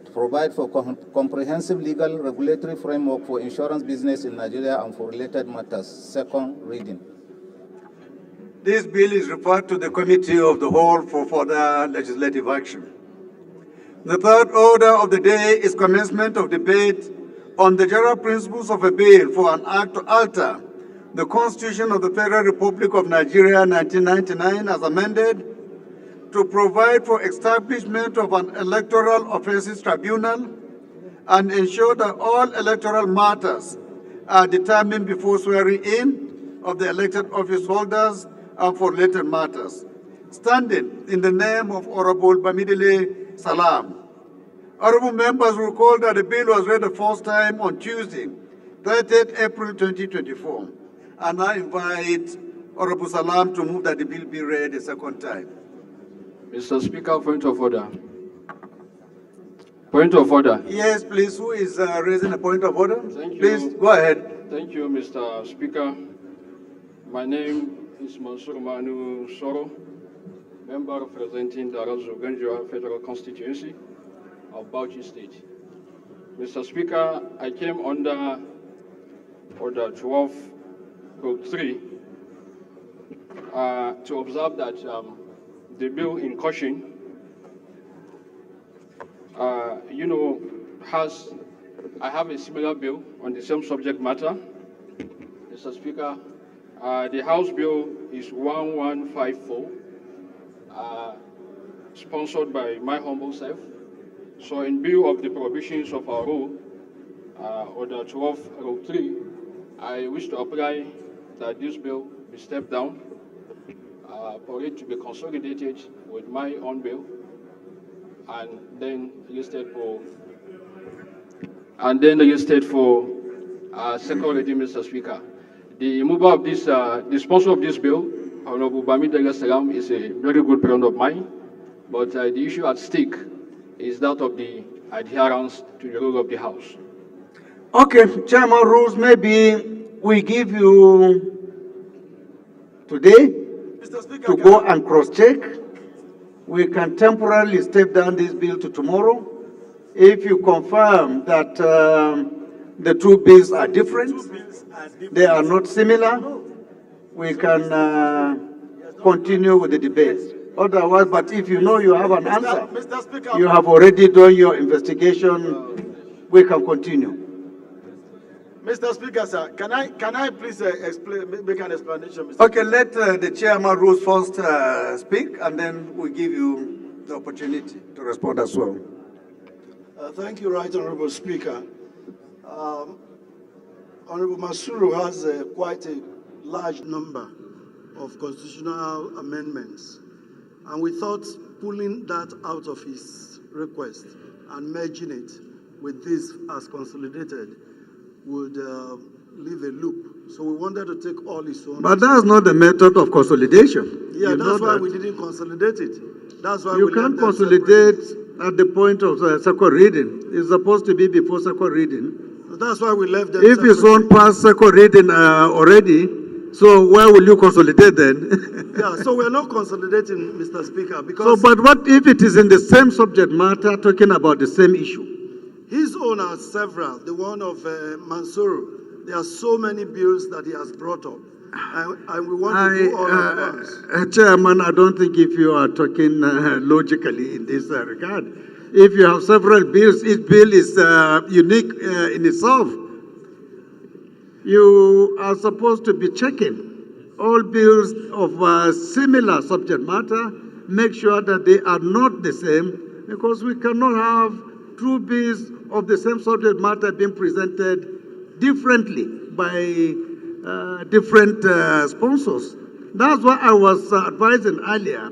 to provide for comprehensive legal regulatory framework for insurance business in Nigeria and for related matters. Second reading. This bill is referred to the Committee of the Whole for further legislative action. The third order of the day is commencement of debate on the general principles of a bill for an act to alter the Constitution of the Federal Republic of Nigeria 1999 as amended to provide for establishment of an electoral offences tribunal and ensure that all electoral matters are determined before swearing in of the elected office holders and for related matters. Standing in the name of Honorable Bamidele Salam. Honorable members will recall that the bill was read the first time on Tuesday, 30th April 2024. And I invite Honorable Salam to move that the bill be read a second time. Mr. Speaker, point of order. Point of order. Yes, please. Who is raising a point of order? Thank you. Please, go ahead. Thank you, Mr. Speaker. My name is Mansour Manu Soro, member representing the Razo-Ganjua Federal Constituency of Bauchi State. Mr. Speaker, I came under Order 12.3 to observe that the bill in caution, I have a similar bill on the same subject matter. Mr. Speaker. The House Bill is 1154, sponsored by my humble self. So in view of the provisions of our rule, Order 12, Rule 3, I wish to apply that this bill be stepped down for it to be consolidated with my own bill and then listed for second reading, Mr. Speaker. The removal of this, the sponsor of this bill, Honorable Bamidele Salam, is a very good friend of mine, but the issue at stake is that of the adherence to the rule of the House. Okay, Chairman rules, maybe we give you today to go and cross-check. We can temporarily step down this bill to tomorrow. If you confirm that the two bills are different, they are not similar, we can continue with the debate. Otherwise, but if you know you have an answer, you have already done your investigation, we can continue. Mr. Speaker, sir, can I please make an explanation, Mr. Okay, let the chairman rules first speak, and then we give you the opportunity to respond as well. Thank you, Right Honorable Speaker. Honorable Masuru has quite a large number of constitutional amendments, and we thought pulling that out of his request and merging it with this as consolidated would leave a loop. So we wanted to take all his own. But that's not the method of consolidation. Yeah, that's why we didn't consolidate it. That's why you we can't left them consolidate at the point of second reading. It's supposed to be before second reading. separate. That's why we left them If it's on past second reading already, so why will you consolidate then? Yeah, so we're not consolidating, Mr. Speaker, because So, but what if it is in the same subject matter, talking about the same issue? his own are several. The one of Mansur, there are so many bills that he has brought up, and we want to do all at once. Chairman, I don't think if you are talking logically in this regard. If you have several bills, each bill is unique in itself. You are supposed to be checking all bills of similar subject matter, make sure that they are not the same, because we cannot have two bills of the same subject matter being presented differently by different sponsors. That's why I was advising earlier,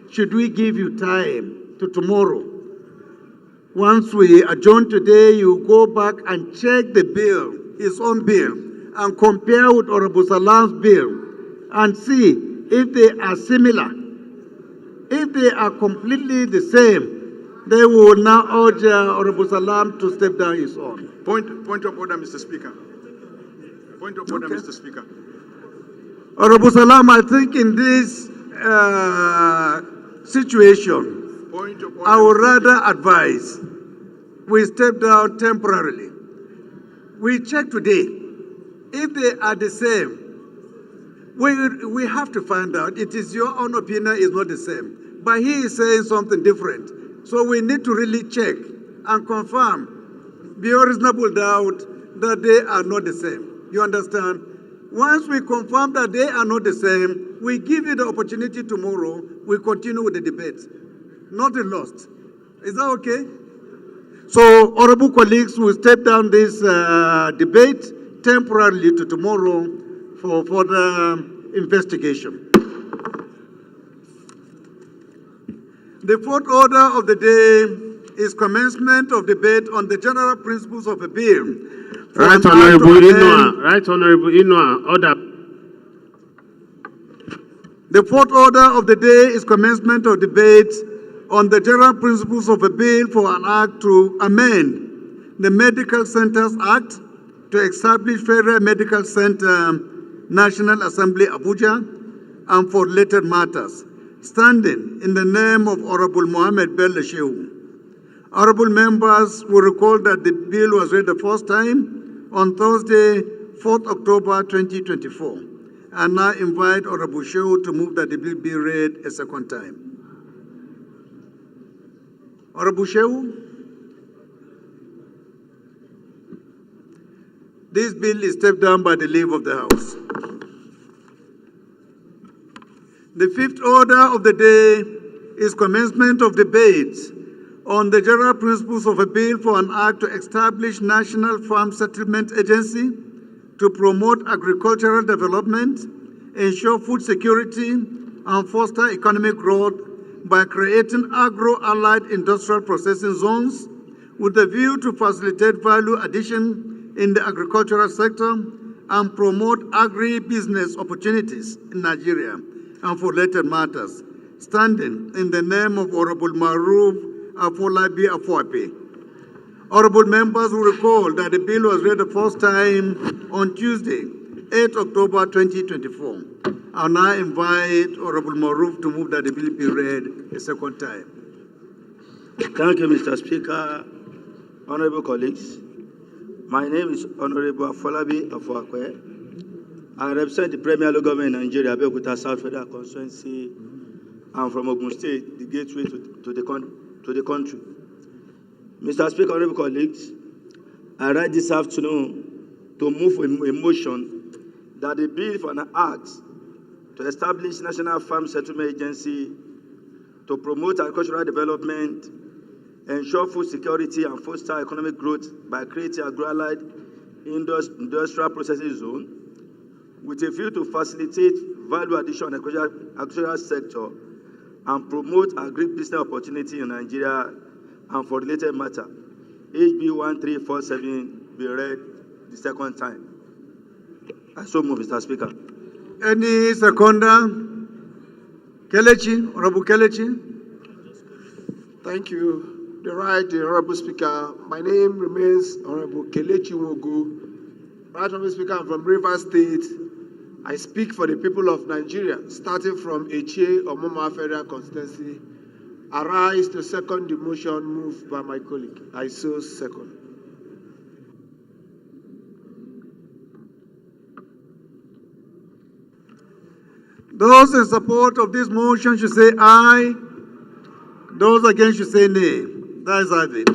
should we give you time to tomorrow? Once we adjourn today, you go back and check the bill, his own bill, and compare with Honorable Salam's bill, and see if they are similar. If they are completely the same, they will now urge Honorable Salam to step down his own. Point of order, Mr. Speaker. Point of order, Mr. Speaker. Honorable Salam, I think in this situation, I would rather advise we step down temporarily. We check today. If they are the same, we have to find out. It is your own opinion is not the same. But he is saying something different. So we need to really check and confirm, beyond reasonable doubt, that they are not the same. You understand? Once we confirm that they are not the same, we give you the opportunity tomorrow, we continue with the debate. Nothing lost. Is that okay? So, honorable colleagues, will step down this debate temporarily to tomorrow for further investigation. The fourth order of the day is commencement of debate on the general principles of a bill. Right Honorable Inua. Right Honorable Inua. Order. The fourth order of the day is commencement of debate on the general principles of a bill for an act to amend the Medical Centers Act to establish Federal Medical Center, National Assembly, Abuja, and for related matters, standing in the name of Honorable Mohammed Bello Shehu. Honorable members will recall that the bill was read the first time on Thursday, 4th October 2024, and now invite Honorable Shehu to move that the bill be read a second time. Honorable Shehu. This bill is stepped down by the leave of the House. The fifth order of the day is commencement of debates on the general principles of a bill for an act to establish National Farm Settlement Agency to promote agricultural development, ensure food security, and foster economic growth by creating agro-allied industrial processing zones with a view to facilitate value addition in the agricultural sector and promote agri-business opportunities in Nigeria and for related matters, standing in the name of Honorable Maruf Afolabi Afwape. Honorable members will recall that the bill was read the first time on Tuesday, 8 October 2024. I now invite Honorable Maruf to move that the bill be read a second time. Thank you, Mr. Speaker. Honorable colleagues, my name is Honorable Afolabi Afwakwe. I represent the Premier Local Government in Nigeria, Abeokuta South Federal Constituency. I'm from Ogun State, the gateway to the country. Mr. Speaker, honorable colleagues, I rise this afternoon to move a motion that the bill for an act to establish National Farm Settlement Agency to promote agricultural development, ensure food security, and foster economic growth by creating agro-allied industrial processing zone with a view to facilitate value addition in the agricultural sector and promote agri-business opportunity in Nigeria and for related matter. HB 1347 be read the second time. I so move, Mr. Speaker. Any seconder? Kelechi, Honorable Kelechi. Thank you. The Honorable Speaker. My name remains Honorable Kelechi Wogu. Right, Honorable Speaker, I'm from Rivers State. I speak for the people of Nigeria, starting from Eche Omoma Federal Constituency. I rise to second the motion moved by my colleague. I so second. Those in support of this motion should say aye. Those against should say nay. That is it.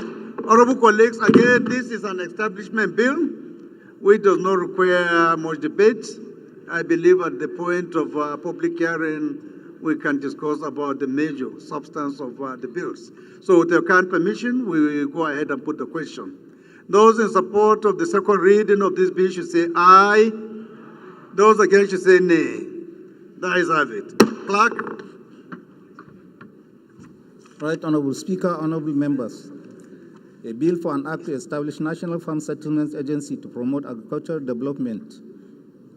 Honorable colleagues, again, this is an establishment bill which does not require much debate. I believe at the point of public hearing, we can discuss about the major substance of the bills. So with your kind permission, we will go ahead and put the question. Those in support of the second reading of this bill should say aye. Those against should say nay. That is it. Clerk. Right, Honorable Speaker, honorable members. A bill for an act to establish National Farm Settlements Agency to promote agricultural development,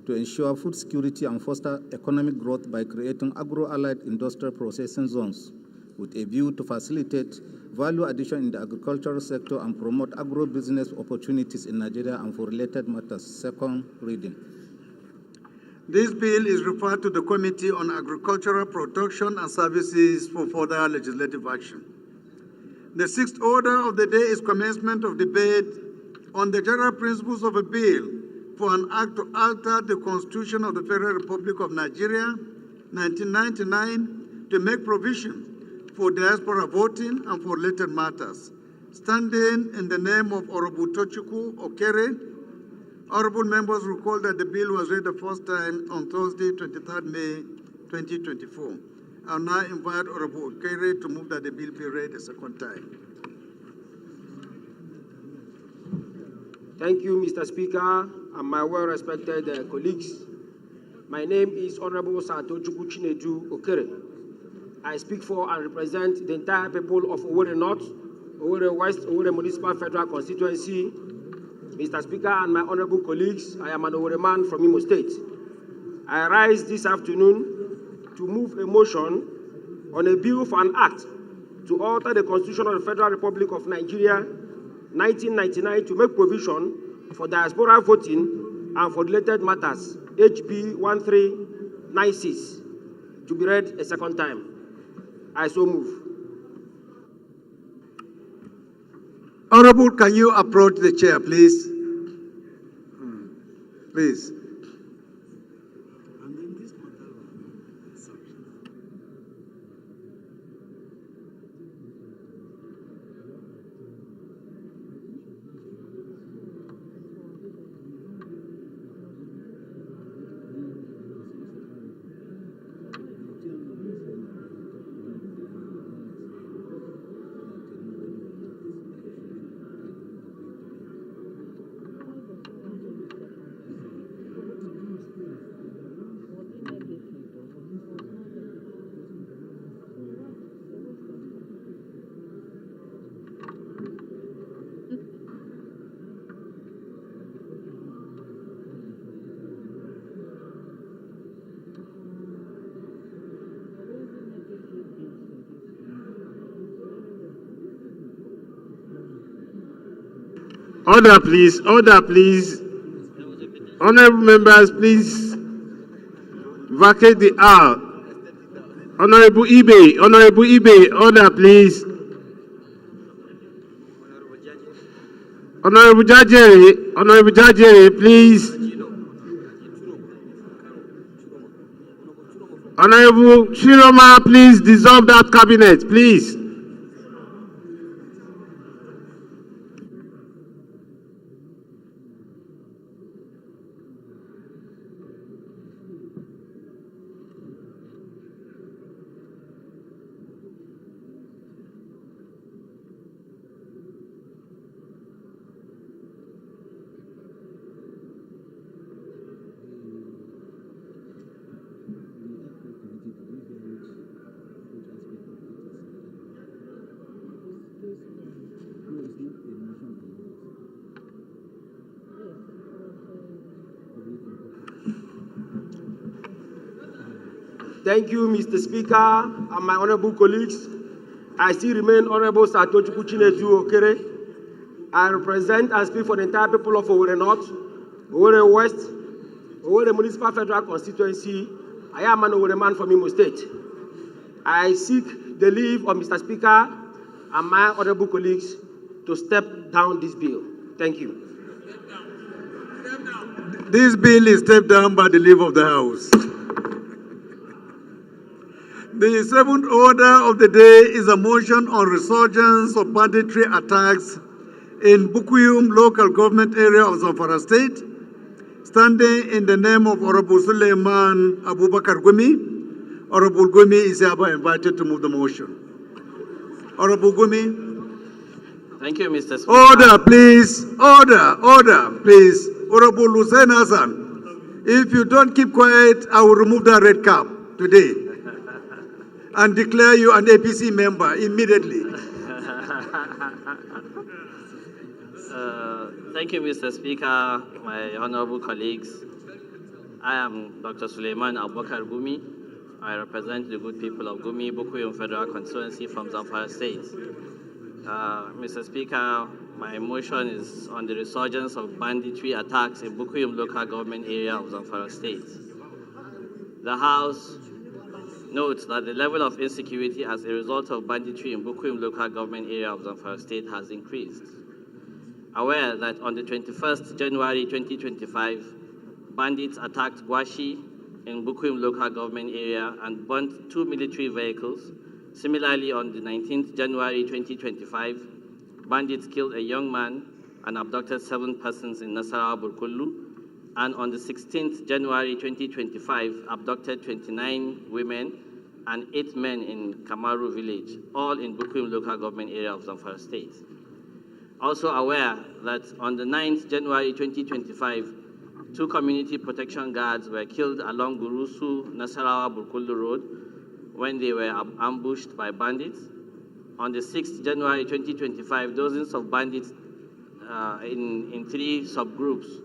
to ensure food security and foster economic growth by creating agro-allied industrial processing zones with a view to facilitate value addition in the agricultural sector and promote agro-business opportunities in Nigeria and for related matters. Second reading. This bill is referred to the Committee on Agricultural Production and Services for further legislative action. The sixth order of the day is commencement of debate on the general principles of a bill for an act to alter the Constitution of the Federal Republic of Nigeria, 1999, to make provision for diaspora voting and for related matters. Standing in the name of Honorable Tochukwu Okere, honorable members recall that the bill was read the first time on Thursday, 23rd May, 2024. I now invite Honorable Okere to move that the bill be read a second time. Thank you, Mr. Speaker, and my well-respected colleagues. My name is Honorable Tochukwu Chinedu Okere. I speak for and represent the entire people of Owerri North, Owerri West, Owerri Municipal Federal Constituency. Mr. Speaker and my honorable colleagues, I am an Owerri man from Imo State. I rise this afternoon to move a motion on a bill for an act to alter the Constitution of the Federal Republic of Nigeria, 1999, to make provision for diaspora voting and for related matters, HB 1396, to be read a second time. I so move. Honorable, can you approach the chair, please? Please. Order, please. Order, please. Honorable members, please vacate the aisle. Honorable Ibe, order, please. Honorable Jajere, please. Honorable Shiroma, please dissolve that cabinet, please. Thank you, Mr. Speaker, and my honorable colleagues. I still remain Honorable Satochukwu Chinedu Okere. I represent and speak for the entire people of Owerri North, Owerri West, Owerri Municipal Federal Constituency. I am an Owerri man from Imo State. I seek the leave of Mr. Speaker and my honorable colleagues to step down this bill. Thank you. This bill is stepped down by the leave of the House. The seventh order of the day is a motion on resurgence of banditry attacks in Bukuyum local government area of Zamfara State. Standing in the name of Honorable Suleiman Abubakar Gumi, Honorable Gumi is hereby invited to move the motion. Honorable Gumi. Thank you, Mr. Speaker. Order, please. Order, please. Honorable Hussein Hassan, if you don't keep quiet, I will remove that red cap today and declare you an APC member immediately. Thank you, Mr. Speaker, my honorable colleagues. I am Dr. Suleiman Abubakar Gumi. I represent the good people of Gumi, Bukuyum Federal Constituency from Zamfara State. Mr. Speaker, my motion is on the resurgence of banditry attacks in Bukuyum local government area of Zamfara State. The House notes that the level of insecurity as a result of banditry in Bukuyum local government area of Zamfara State has increased. Aware that on the 21st January 2025, bandits attacked Gwashi in Bukuyum local government area and burnt 2 military vehicles. Similarly, on the 19th January 2025, bandits killed a young man and abducted 7 persons in Nasarawa Burkulu. And on the 16th January 2025, abducted 29 women and 8 men in Kamaru village, all in Bukuyum local government area of Zamfara State. Also aware that on the 9th January 2025, 2 community protection guards were killed along Gurusu Nasarawa Burkulu Road when they were ambushed by bandits. On the 6th January 2025, dozens of bandits in 3 subgroups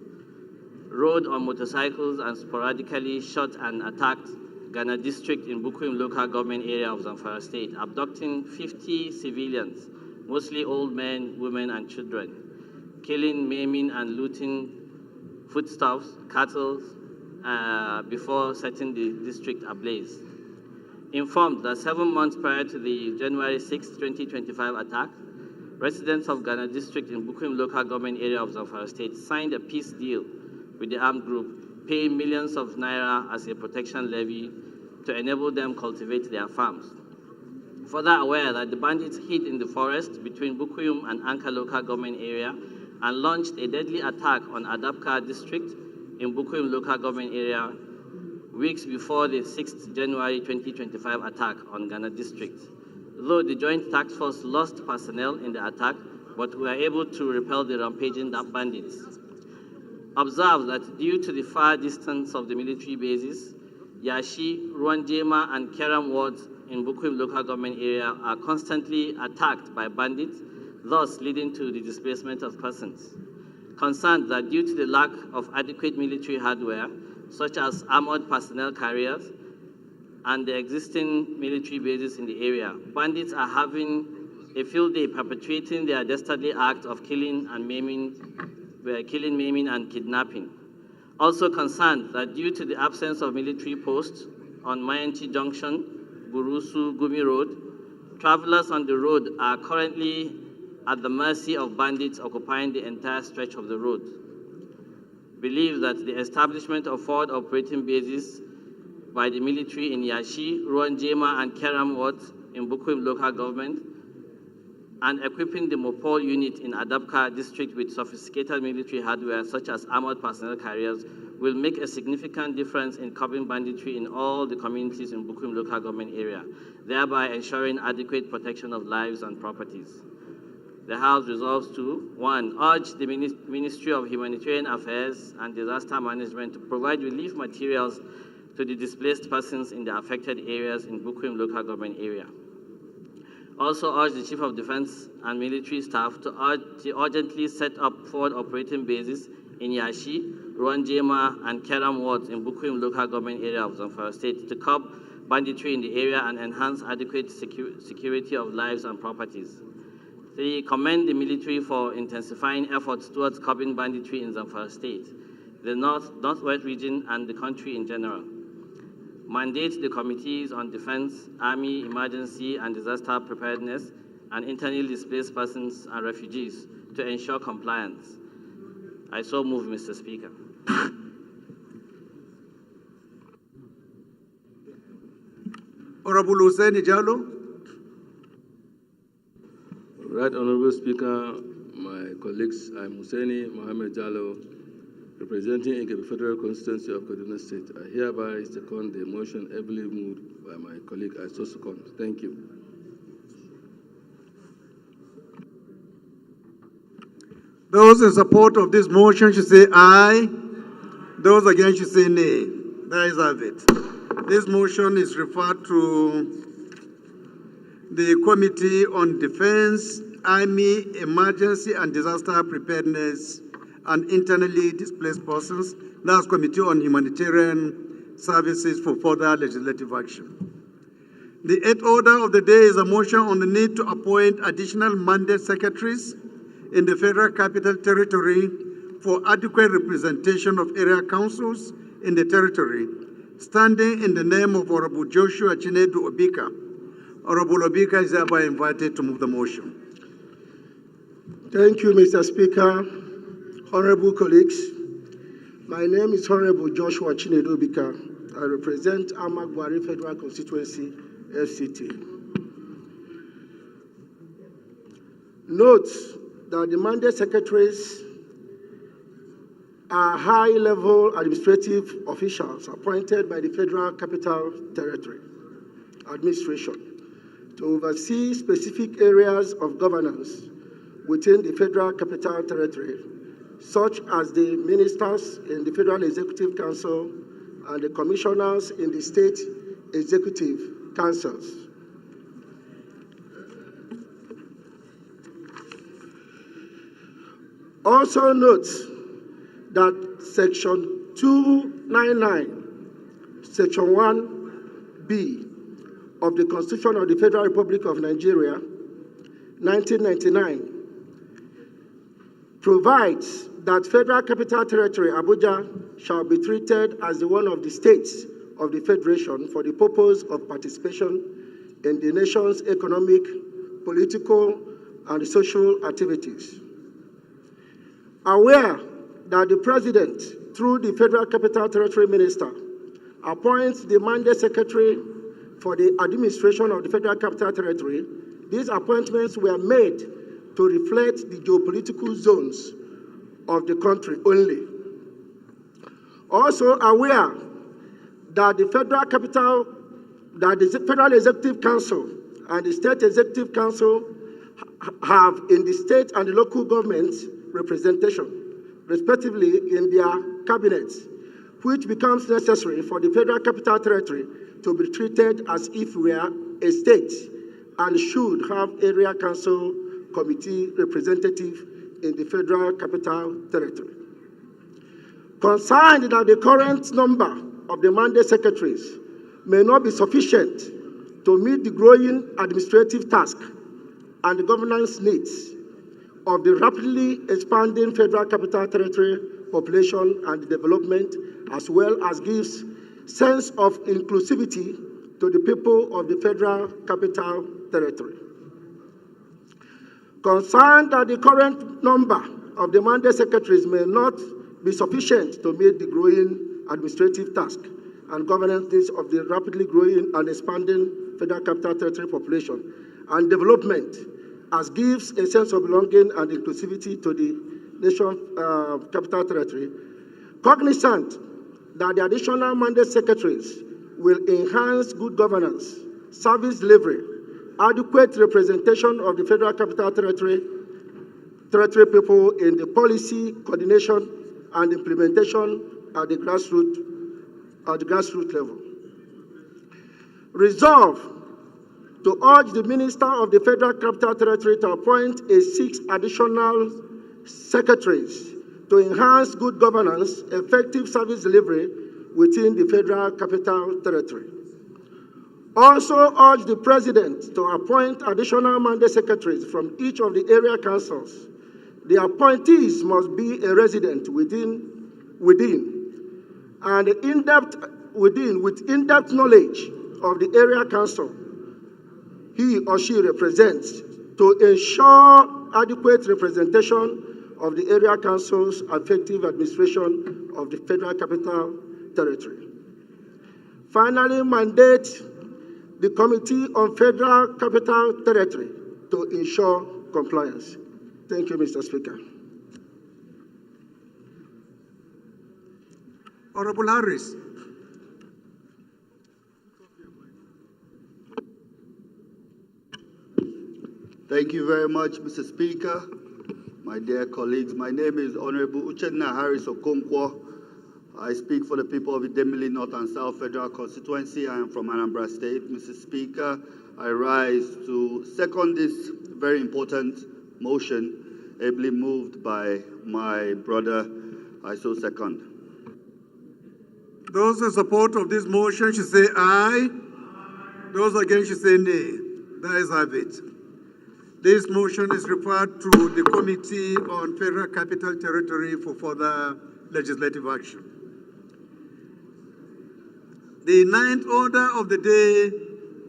rode on motorcycles and sporadically shot and attacked Ghana district in Bukuyum local government area of Zamfara State, abducting 50 civilians, mostly old men, women, and children, killing, maiming, and looting foodstuffs, cattle, before setting the district ablaze. Informed that 7 months prior to the January 6, 2025 attack, residents of Ghana district in Bukuyum local government area of Zamfara State signed a peace deal with the armed group, paying millions of naira as a protection levy to enable them cultivate their farms. Further aware that the bandits hid in the forest between Bukuyum and Anka local government area and launched a deadly attack on Adapka district in Bukuyum local government area weeks before the 6th January 2025 attack on Ghana district. Though the Joint Task Force lost personnel in the attack, but were able to repel the rampaging bandits. Observe that due to the far distance of the military bases, Yashi, Ruanjema, and Keram wards in Bukuyum local government area are constantly attacked by bandits, thus leading to the displacement of persons. Concerned that due to the lack of adequate military hardware, such as armored personnel carriers and the existing military bases in the area, bandits are having a field day perpetuating their dastardly act of killing, maiming, and kidnapping. Also concerned that due to the absence of military posts on Mayanchi Junction, Burusu, Gumi Road, travelers on the road are currently at the mercy of bandits occupying the entire stretch of the road. Believe that the establishment of forward operating bases by the military in Yashi, Ruwanjema, and Keram wards in Bukuim local government, and equipping the Mopol unit in Adabka district with sophisticated military hardware such as armored personnel carriers will make a significant difference in curbing banditry in all the communities in Bukuim local government area, thereby ensuring adequate protection of lives and properties. The House resolves to, 1, urge the Ministry of Humanitarian Affairs and Disaster Management to provide relief materials to the displaced persons in the affected areas in Bukuim local government area. Also urge the Chief of Defense and military staff to urgently set up forward operating bases in Yashi, Ruwanjema, and Keram wards in Bukuim local government area of Zamfara State to curb banditry in the area and enhance adequate security of lives and properties. 3, commend the military for intensifying efforts towards curbing banditry in Zamfara State, the Northwest region, and the country in general. Mandate the committees on defense, army, emergency, and disaster preparedness, and internally displaced persons and refugees to ensure compliance. I so move, Mr. Speaker. Honorable Hussein Ijalo. Right Honorable Speaker, my colleagues, I'm Husseini Mohammed Jallo, representing Ikebe Federal Constituency of Kaduna State. I hereby second the motion ably moved by my colleague. I so second. Thank you. Those in support of this motion should say aye. Those against should say nay. There is have it. This motion is referred to the Committee on Defense, Army, Emergency and Disaster Preparedness and Internally Displaced Persons. That's Committee on Humanitarian Services for further legislative action. The eighth order of the day is a motion on the need to appoint additional mandate secretaries in the Federal Capital Territory for adequate representation of area councils in the territory, standing in the name of Honorable Joshua Chinedu Obika. Honorable Obika is hereby invited to move the motion. Thank you, Mr. Speaker. Honorable colleagues, my name is Honorable Joshua Chinedu Obika. I represent Amagbari Federal Constituency, FCT. Note that the mandate secretaries are high-level administrative officials appointed by the Federal Capital Territory Administration to oversee specific areas of governance within the Federal Capital Territory, such as the ministers in the Federal Executive Council and the commissioners in the State Executive Councils. Also note that Section 299, Section 1B of the Constitution of the Federal Republic of Nigeria, 1999, provides that Federal Capital Territory, Abuja, shall be treated as the one of the states of the Federation for the purpose of participation in the nation's economic, political, and social activities. Aware that the President, through the Federal Capital Territory Minister, appoints the mandate secretary for the administration of the Federal Capital Territory, these appointments were made to reflect the geopolitical zones of the country only. Also aware that the Federal Executive Council and the State Executive Council have in the state and the local governments representation, respectively, in their cabinets, which becomes necessary for the Federal Capital Territory to be treated as if we are a state and should have area council committee representative in the Federal Capital Territory. Concerned that the current number of the mandate secretaries may not be sufficient to meet the growing administrative task and the governance needs of the rapidly expanding Federal Capital Territory population and development, as well as gives sense of inclusivity to the people of the Federal Capital Territory. Concerned that the current number of the mandate secretaries may not be sufficient to meet the growing administrative task and governance needs of the rapidly growing and expanding Federal Capital Territory population and development, as gives a sense of belonging and inclusivity to the nation's capital territory, cognizant that the additional mandate secretaries will enhance good governance, service delivery, adequate representation of the Federal Capital Territory people in the policy, coordination, and implementation at the grassroots level. Resolve to urge the Minister of the Federal Capital Territory to appoint 6 additional secretaries to enhance good governance, effective service delivery within the Federal Capital Territory. Also urge the President to appoint additional mandate secretaries from each of the area councils. The appointees must be a resident within and with in-depth knowledge of the area council he or she represents to ensure adequate representation of the area council's effective administration of the Federal Capital Territory. Finally, mandate the Committee on Federal Capital Territory to ensure compliance. Thank you, Mr. Speaker. Honorable Harris. Thank you very much, Mr. Speaker. My dear colleagues, my name is Honorable Uchenna Harris Okonkwo. I speak for the people of the Idemili North and South Federal Constituency. I am from Anambra State. Mr. Speaker, I rise to second this very important motion, ably moved by my brother. I so second. Those in support of this motion should say aye. Those against should say nay. That is have it. This motion is referred to the Committee on Federal Capital Territory for further legislative action. The ninth order of the day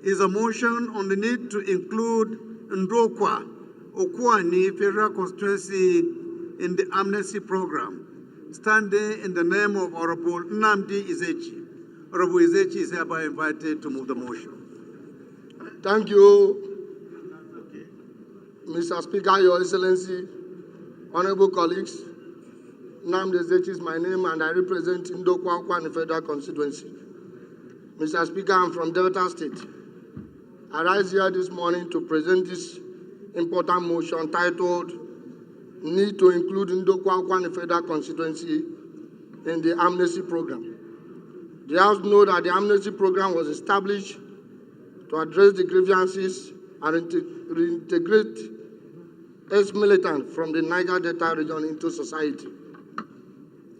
is a motion on the need to include Ndokwa, Okwani Federal Constituency in the amnesty program, standing in the name of Honorable Nnamdi Ezechi. Honorable Ezechi is hereby invited to move the motion. Thank you, Mr. Speaker, Your Excellency, honorable colleagues. Nnamdi Ezechi is my name and I represent Ndokwa Okwani Federal Constituency. Mr. Speaker, I'm from Delta State. I rise here this morning to present this important motion titled Need to Include Ndokwa Okwani Federal Constituency in the Amnesty Program. The House knows that the Amnesty Program was established to address the grievances and reintegrate ex-militants from the Niger Delta region into society.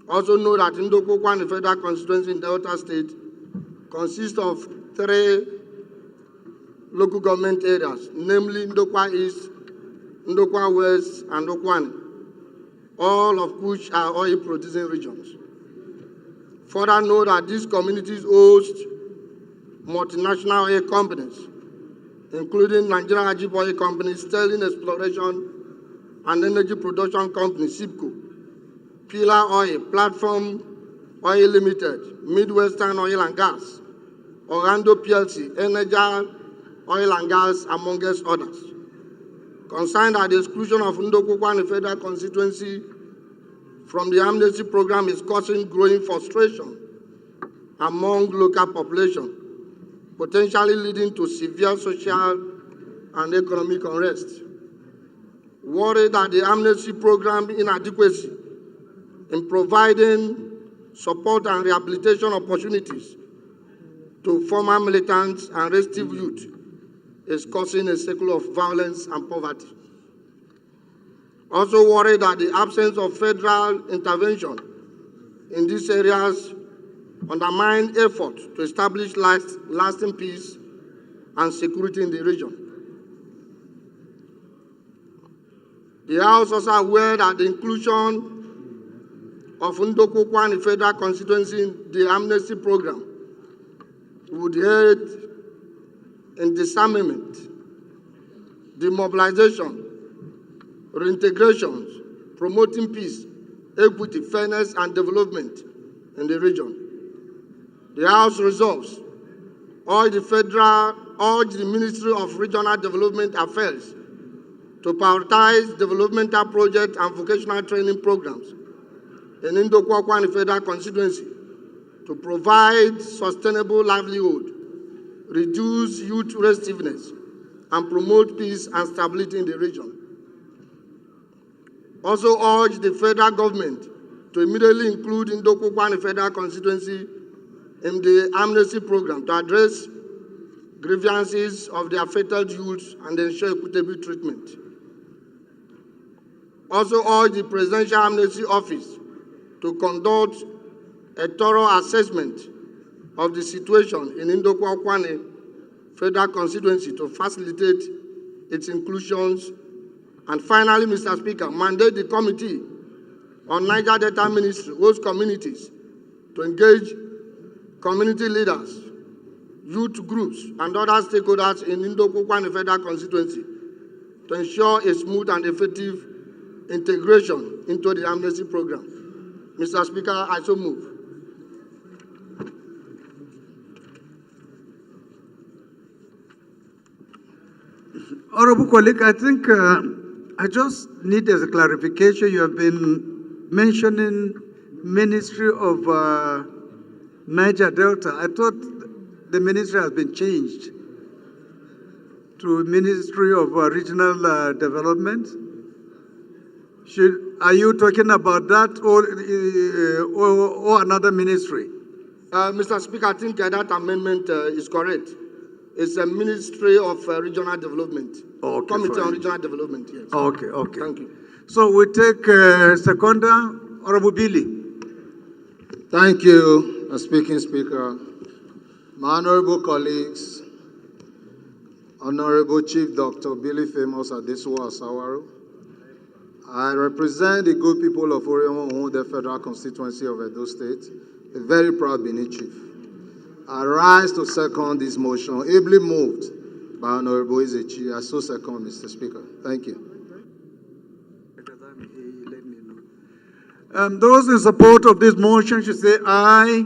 Also know that Ndokwa Okwani Federal Constituency in Delta State consists of 3 local government areas, namely Ndokwa East, Ndokwa West, and Okwani, all of which are oil-producing regions. Further know that these communities host multinational oil companies, including Nigerian Ajib Oil Company, Sterling Exploration and Energy Production Company, SIPCO, Pillar Oil, Platform Oil Limited, Midwestern Oil and Gas, Orlando PLC, Energy Oil and Gas, amongst others. Concerned at the exclusion of Ndokwa Okwani Federal Constituency from the amnesty program is causing growing frustration among local population, potentially leading to severe social and economic unrest. Worried that the amnesty program inadequacy in providing support and rehabilitation opportunities to former militants and restive youth is causing a cycle of violence and poverty. Also worried that the absence of federal intervention in these areas undermine effort to establish lasting peace and security in the region. The House also aware that the inclusion of Ndokwa Federal Constituency in the amnesty program would aid in disarmament, demobilization, reintegration, promoting peace, equity, fairness, and development in the region. The House resolves urge the Ministry of Regional Development Affairs to prioritize developmental projects and vocational training programs in Ndokwa Federal Constituency to provide sustainable livelihood, reduce youth restiveness, and promote peace and stability in the region. Also urge the federal government to immediately include Ndokwa Federal Constituency in the amnesty program to address grievances of the affected youth and ensure equitable treatment. Also urge the Presidential Amnesty Office to conduct a thorough assessment of the situation in Ndokwa Federal Constituency to facilitate its inclusions. And finally, Mr. Speaker, mandate the Committee on Niger Delta Ministry, host communities, to engage community leaders, youth groups, and other stakeholders in Ndokwa Federal Constituency to ensure a smooth and effective integration into the amnesty program. Mr. Speaker, I so move. Honorable colleague, I think I just need as a clarification. You have been mentioning Ministry of Niger Delta. I thought the ministry has been changed to Ministry of Regional Development. Are you talking about that or another ministry? Mr. Speaker, I think that amendment is correct. It's a Ministry of Regional Development. Okay, Committee fine. on Regional Development, yes. Okay, okay. Thank you. So we take seconder, Honorable Billy. Thank you, Speaker. My honorable colleagues, Honorable Chief Dr. Billy Famous Adesuwa Asawaro, I represent the good people of Oriomo, the Federal Constituency of Edo State, a very proud Benin chief. I rise to second this motion, ably moved by Honorable Izechi. I so second, Mr. Speaker. Thank you. Those in support of this motion should say aye.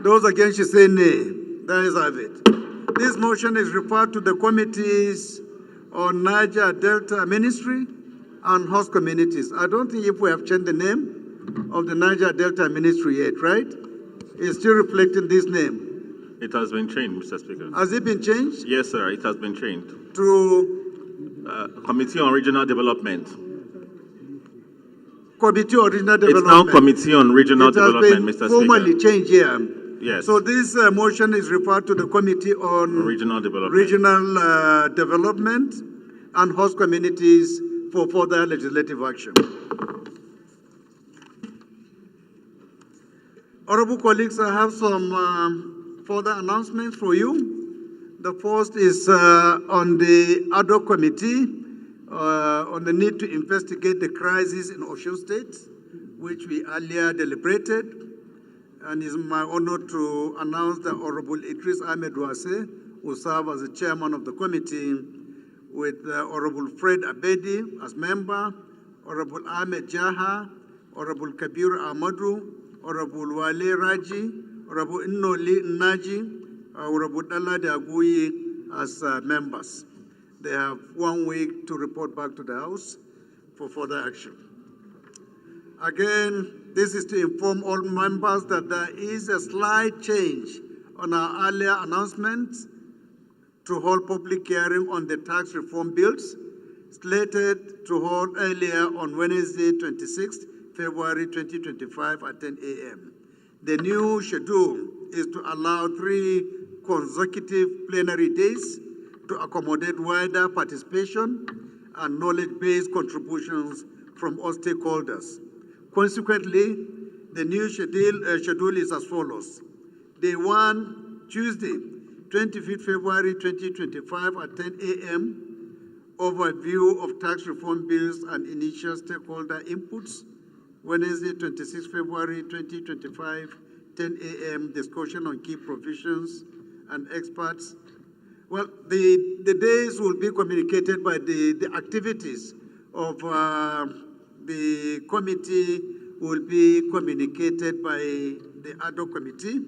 Those against should say nay. That is have it. This motion is referred to the committees on Niger Delta Ministry and host communities. I don't think if we have changed the name of the Niger Delta Ministry yet, right? It's still reflecting this name. It has been changed, Mr. Speaker. Has it been changed? Yes, sir, it has been changed. To Committee on Regional Development. Committee on Regional Development. It's now Committee on Regional Development, Mr. Speaker. Formally changed here. Yes. So this motion is referred to the Committee on Regional Development. Regional Development and host communities for further legislative action. Honorable colleagues, I have some further announcements for you. The first is on the ad hoc committee on the need to investigate the crisis in Osun State, which we earlier deliberated. And it's my honor to announce that Honorable Idris Ahmed Wase will serve as the chairman of the committee, with Honorable Fred Abedi as member, Honorable Ahmed Jaha, Honorable Kabir Ahmadu, Honorable Wale Raji, Honorable Innoli Naji, Honorable Dalade Aguyi as members. They have 1 week to report back to the House for further action. Again, this is to inform all members that there is a slight change on our earlier announcement to hold public hearing on the tax reform bills, slated to hold earlier on Wednesday, 26th February 2025 at 10 a.m. The new schedule is to allow 3 consecutive plenary days to accommodate wider participation and knowledge-based contributions from all stakeholders. Consequently, the new schedule is as follows. Day 1, Tuesday, 25th February 2025 at 10 a.m. overview of tax reform bills and initial stakeholder inputs. Wednesday, 26 February 2025, 10 a.m., discussion on key provisions and experts. Well, the days will be communicated by the activities of the committee will be communicated by the ad hoc committee.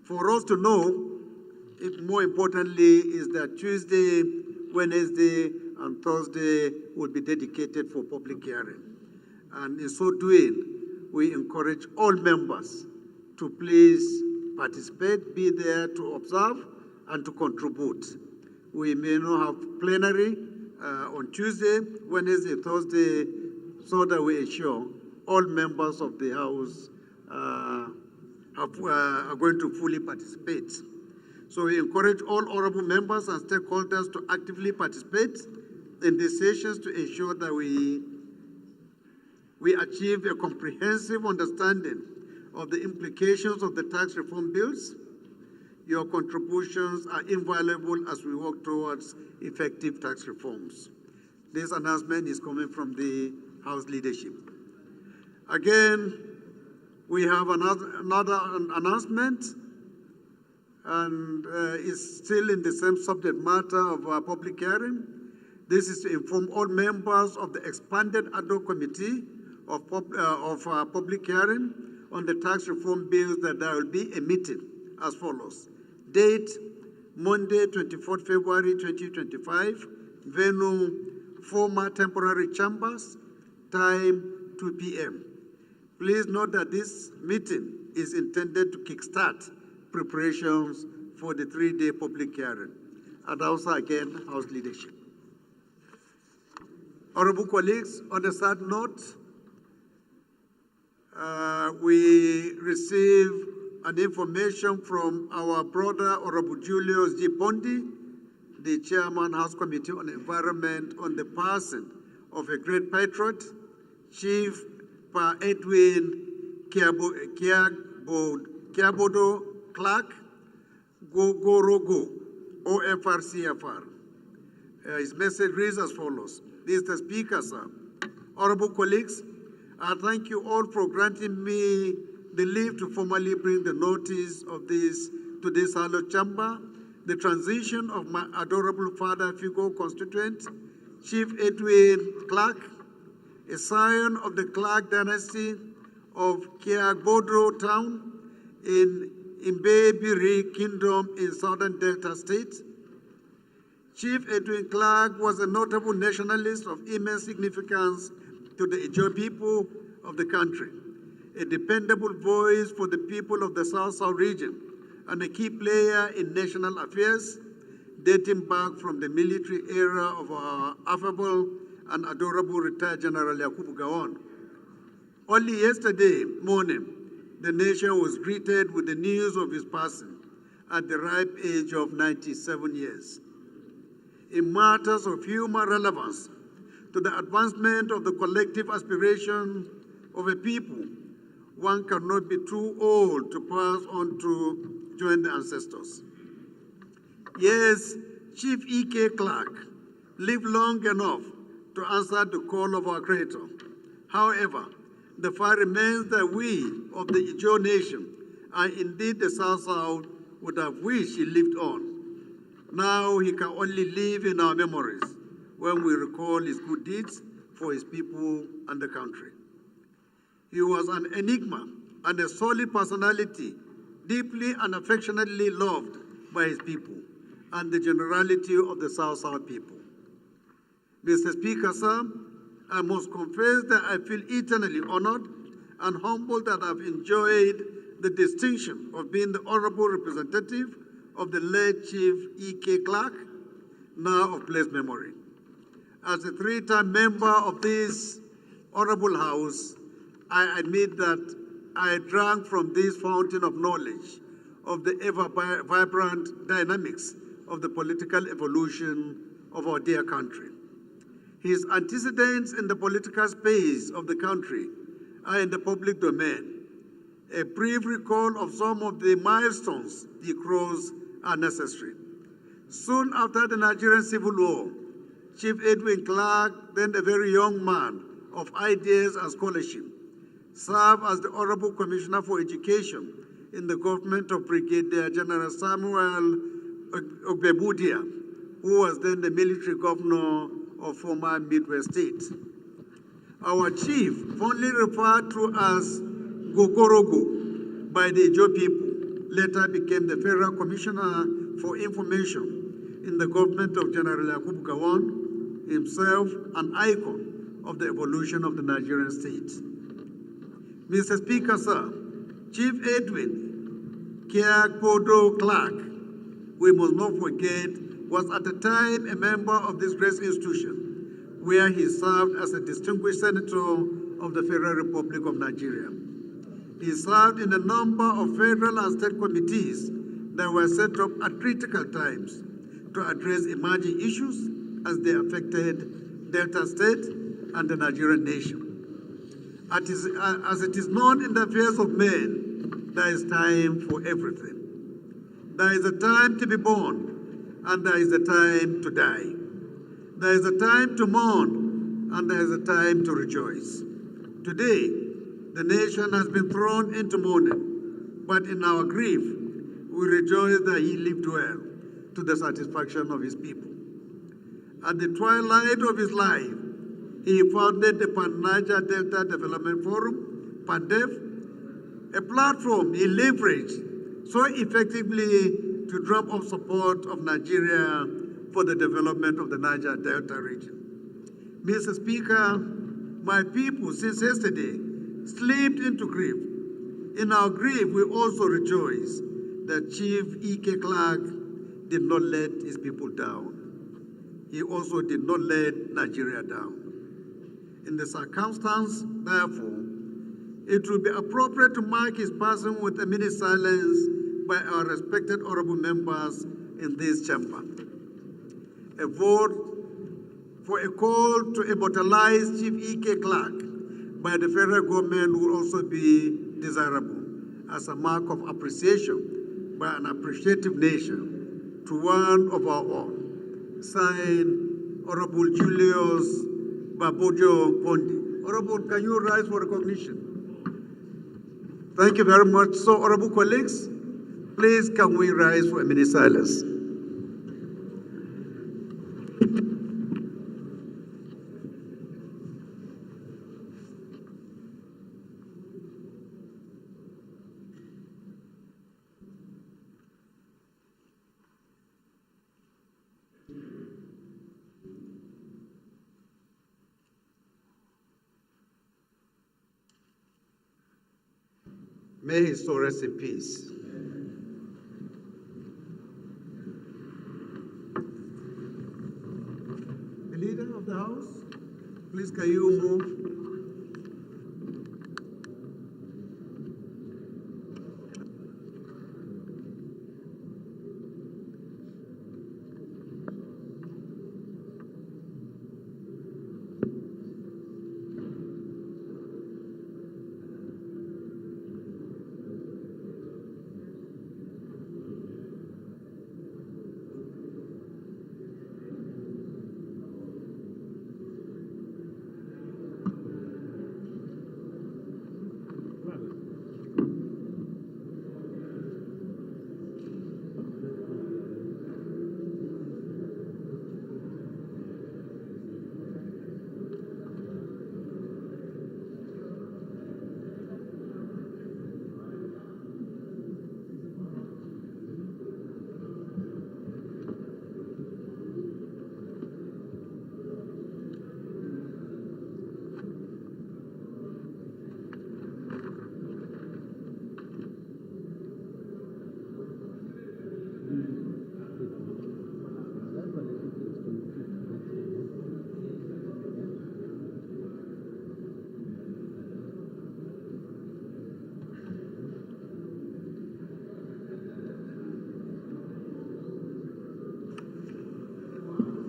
For us to know, more importantly, is that Tuesday, Wednesday, and Thursday will be dedicated for public hearing. And in so doing, we encourage all members to please participate, be there to observe and to contribute. We may not have plenary on Tuesday, Wednesday, Thursday, so that we ensure all members of the House are going to fully participate. So we encourage all honorable members and stakeholders to actively participate in these sessions to ensure that we achieve a comprehensive understanding of the implications of the tax reform bills. Your contributions are invaluable as we work towards effective tax reforms. This announcement is coming from the House leadership. Again, we have another announcement, and it's still in the same subject matter of our public hearing. This is to inform all members of the expanded ad hoc committee of public hearing on the tax reform bills that there will be a meeting as follows. Date, Monday, 24th February 2025. Venue, former temporary chambers. Time, 2 p.m. Please note that this meeting is intended to kickstart preparations for the 3-day public hearing. And also again, House leadership. Honorable colleagues, on a sad note, we receive an information from our brother, Honorable Julius G. Bondi, the Chairman, House Committee on Environment, on the passing of a great patriot, Chief Pa Edwin Kiabodo Clark, Gorogo, OFR-CFR. His message reads as follows. Mr. Speaker, sir, honorable colleagues, I thank you all for granting me the leave to formally bring the notice of this to this hallowed chamber, the transition of my adorable father figure constituent, Chief Edwin Clark, a scion of the Clark dynasty of Kiagbodro town in Mbebiri Kingdom in southern Delta State. Chief Edwin Clark was a notable nationalist of immense significance to the Ijaw people of the country, a dependable voice for the people of the South-South region, and a key player in national affairs dating back from the military era of our affable and adorable retired General Yakubu Gowon. Only yesterday morning, the nation was greeted with the news of his passing at the ripe age of 97 years. In matters of human relevance to the advancement of the collective aspiration of a people, one cannot be too old to pass on to join the ancestors. Yes, Chief E.K. Clark lived long enough to answer the call of our Creator. However, the fact remains that we of the Ijaw nation, and indeed the South-South, would have wished he lived on. Now he can only live in our memories when we recall his good deeds for his people and the country. He was an enigma and a solid personality, deeply and affectionately loved by his people and the generality of the South-South people. Mr. Speaker, sir, I must confess that I feel eternally honored and humbled that I've enjoyed the distinction of being the honorable representative of the late Chief E.K. Clark, now of blessed memory. As a 3-time member of this honorable house, I admit that I drank from this fountain of knowledge of the ever-vibrant dynamics of the political evolution of our dear country. His antecedents in the political space of the country are in the public domain. A brief recall of some of the milestones he crossed are necessary. Soon after the Nigerian Civil War, Chief Edwin Clark, then a very young man of ideas and scholarship, served as the Honorable Commissioner for Education in the government of Brigadier General Samuel Ogbebudia, who was then the military governor of former Midwest State. Our chief, fondly referred to as Gogorogo by the Ijo people, later became the Federal Commissioner for Information in the government of General Yakubu Gowon, himself an icon of the evolution of the Nigerian state. Mr. Speaker, sir, Chief Edwin Kiakpodo Clark, we must not forget, was at the time a member of this great institution, where he served as a distinguished senator of the Federal Republic of Nigeria. He served in a number of federal and state committees that were set up at critical times to address emerging issues as they affected Delta State and the Nigerian nation. As it is known in the affairs of men, there is time for everything. There is a time to be born, and there is a time to die. There is a time to mourn, and there is a time to rejoice. Today, the nation has been thrown into mourning, but in our grief, we rejoice that he lived well to the satisfaction of his people. At the twilight of his life, he founded the Pan-Niger Delta Development Forum, PANDEF, a platform he leveraged so effectively to drum up support of Nigeria for the development of the Niger Delta region. Mr. Speaker, my people since yesterday slipped into grief. In our grief, we also rejoice that Chief E.K. Clark did not let his people down. He also did not let Nigeria down. In the circumstance, therefore, it will be appropriate to mark his passing with a minute silence by our respected honorable members in this chamber. A vote for a call to immortalize Chief E.K. Clark by the federal government will also be desirable as a mark of appreciation by an appreciative nation to one of our own. Signed, Honorable Julius Babojo Pondi. Honorable, can you rise for recognition? Thank you very much. So, honorable colleagues, please can we rise for a minute silence? May his soul rest in peace. The leader of the house, please can you move?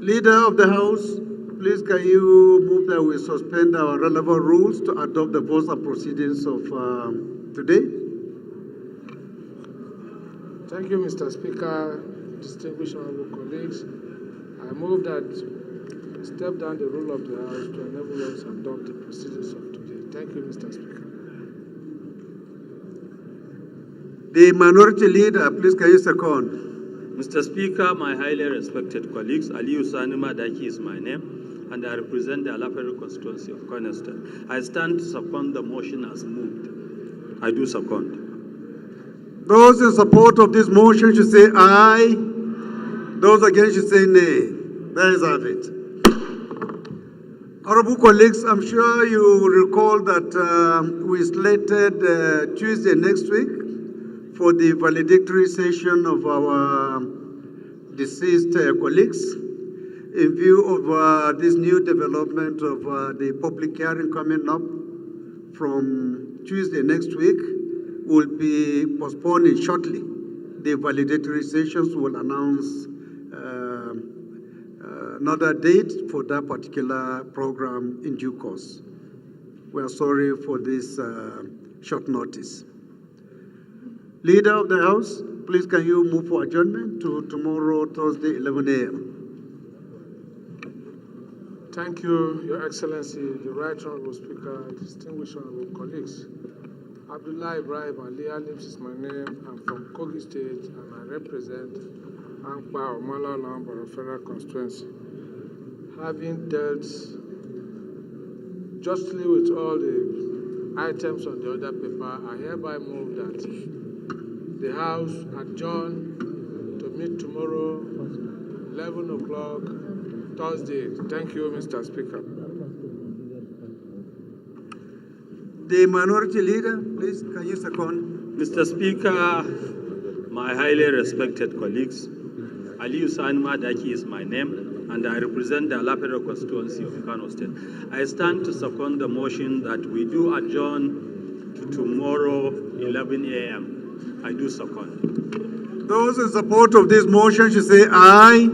Leader of the House, please can you move that we suspend our relevant rules to adopt the votes and proceedings of today? Thank you, Mr. Speaker, distinguished honorable colleagues. I move that step down the rule of the House to enable us to adopt the procedures of today. Thank you, Mr. Speaker. The minority leader, please can you second? Mr. Speaker, my highly respected colleagues, Aliyu Sani Madaki is my name, and I represent the Alapere constituency of Cornerstone. I stand to second the motion as moved. I do second. Those in support of this motion should say aye. Those against should say nay. There is have it. Honorable colleagues, I'm sure you recall that we slated Tuesday next week for the valedictory session of our deceased colleagues. In view of this new development of the public hearing coming up from Tuesday next week, will be postponing shortly. The valedictory sessions will announce another date for that particular program in due course. We are sorry for this short notice. Leader of the House, please can you move for adjournment to tomorrow, Thursday, 11 a.m. Thank you, Your Excellency, the Right Honorable Speaker, distinguished honorable colleagues. Abdullah Ibrahim Ali Alims is my name. I'm from Kogi State and I represent Ankpa Omala Lambara Federal Constituency. Having dealt justly with all the items on the other paper, I hereby move that the House adjourn to meet tomorrow, 11 o'clock, Thursday. Thank you, Mr. Speaker. The minority leader, please, can you second? Mr. Speaker, my highly respected colleagues, Aliyu Sani Madaki is my name, and I represent the Alapere constituency of Kano State. I stand to second the motion that we do adjourn to tomorrow, 11 a.m. I do second. Those in support of this motion should say aye.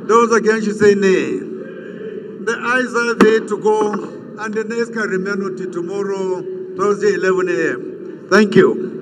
Those against should say nay. The ayes have it to go, and the nays can remain until tomorrow, Thursday, 11 a.m. Thank you.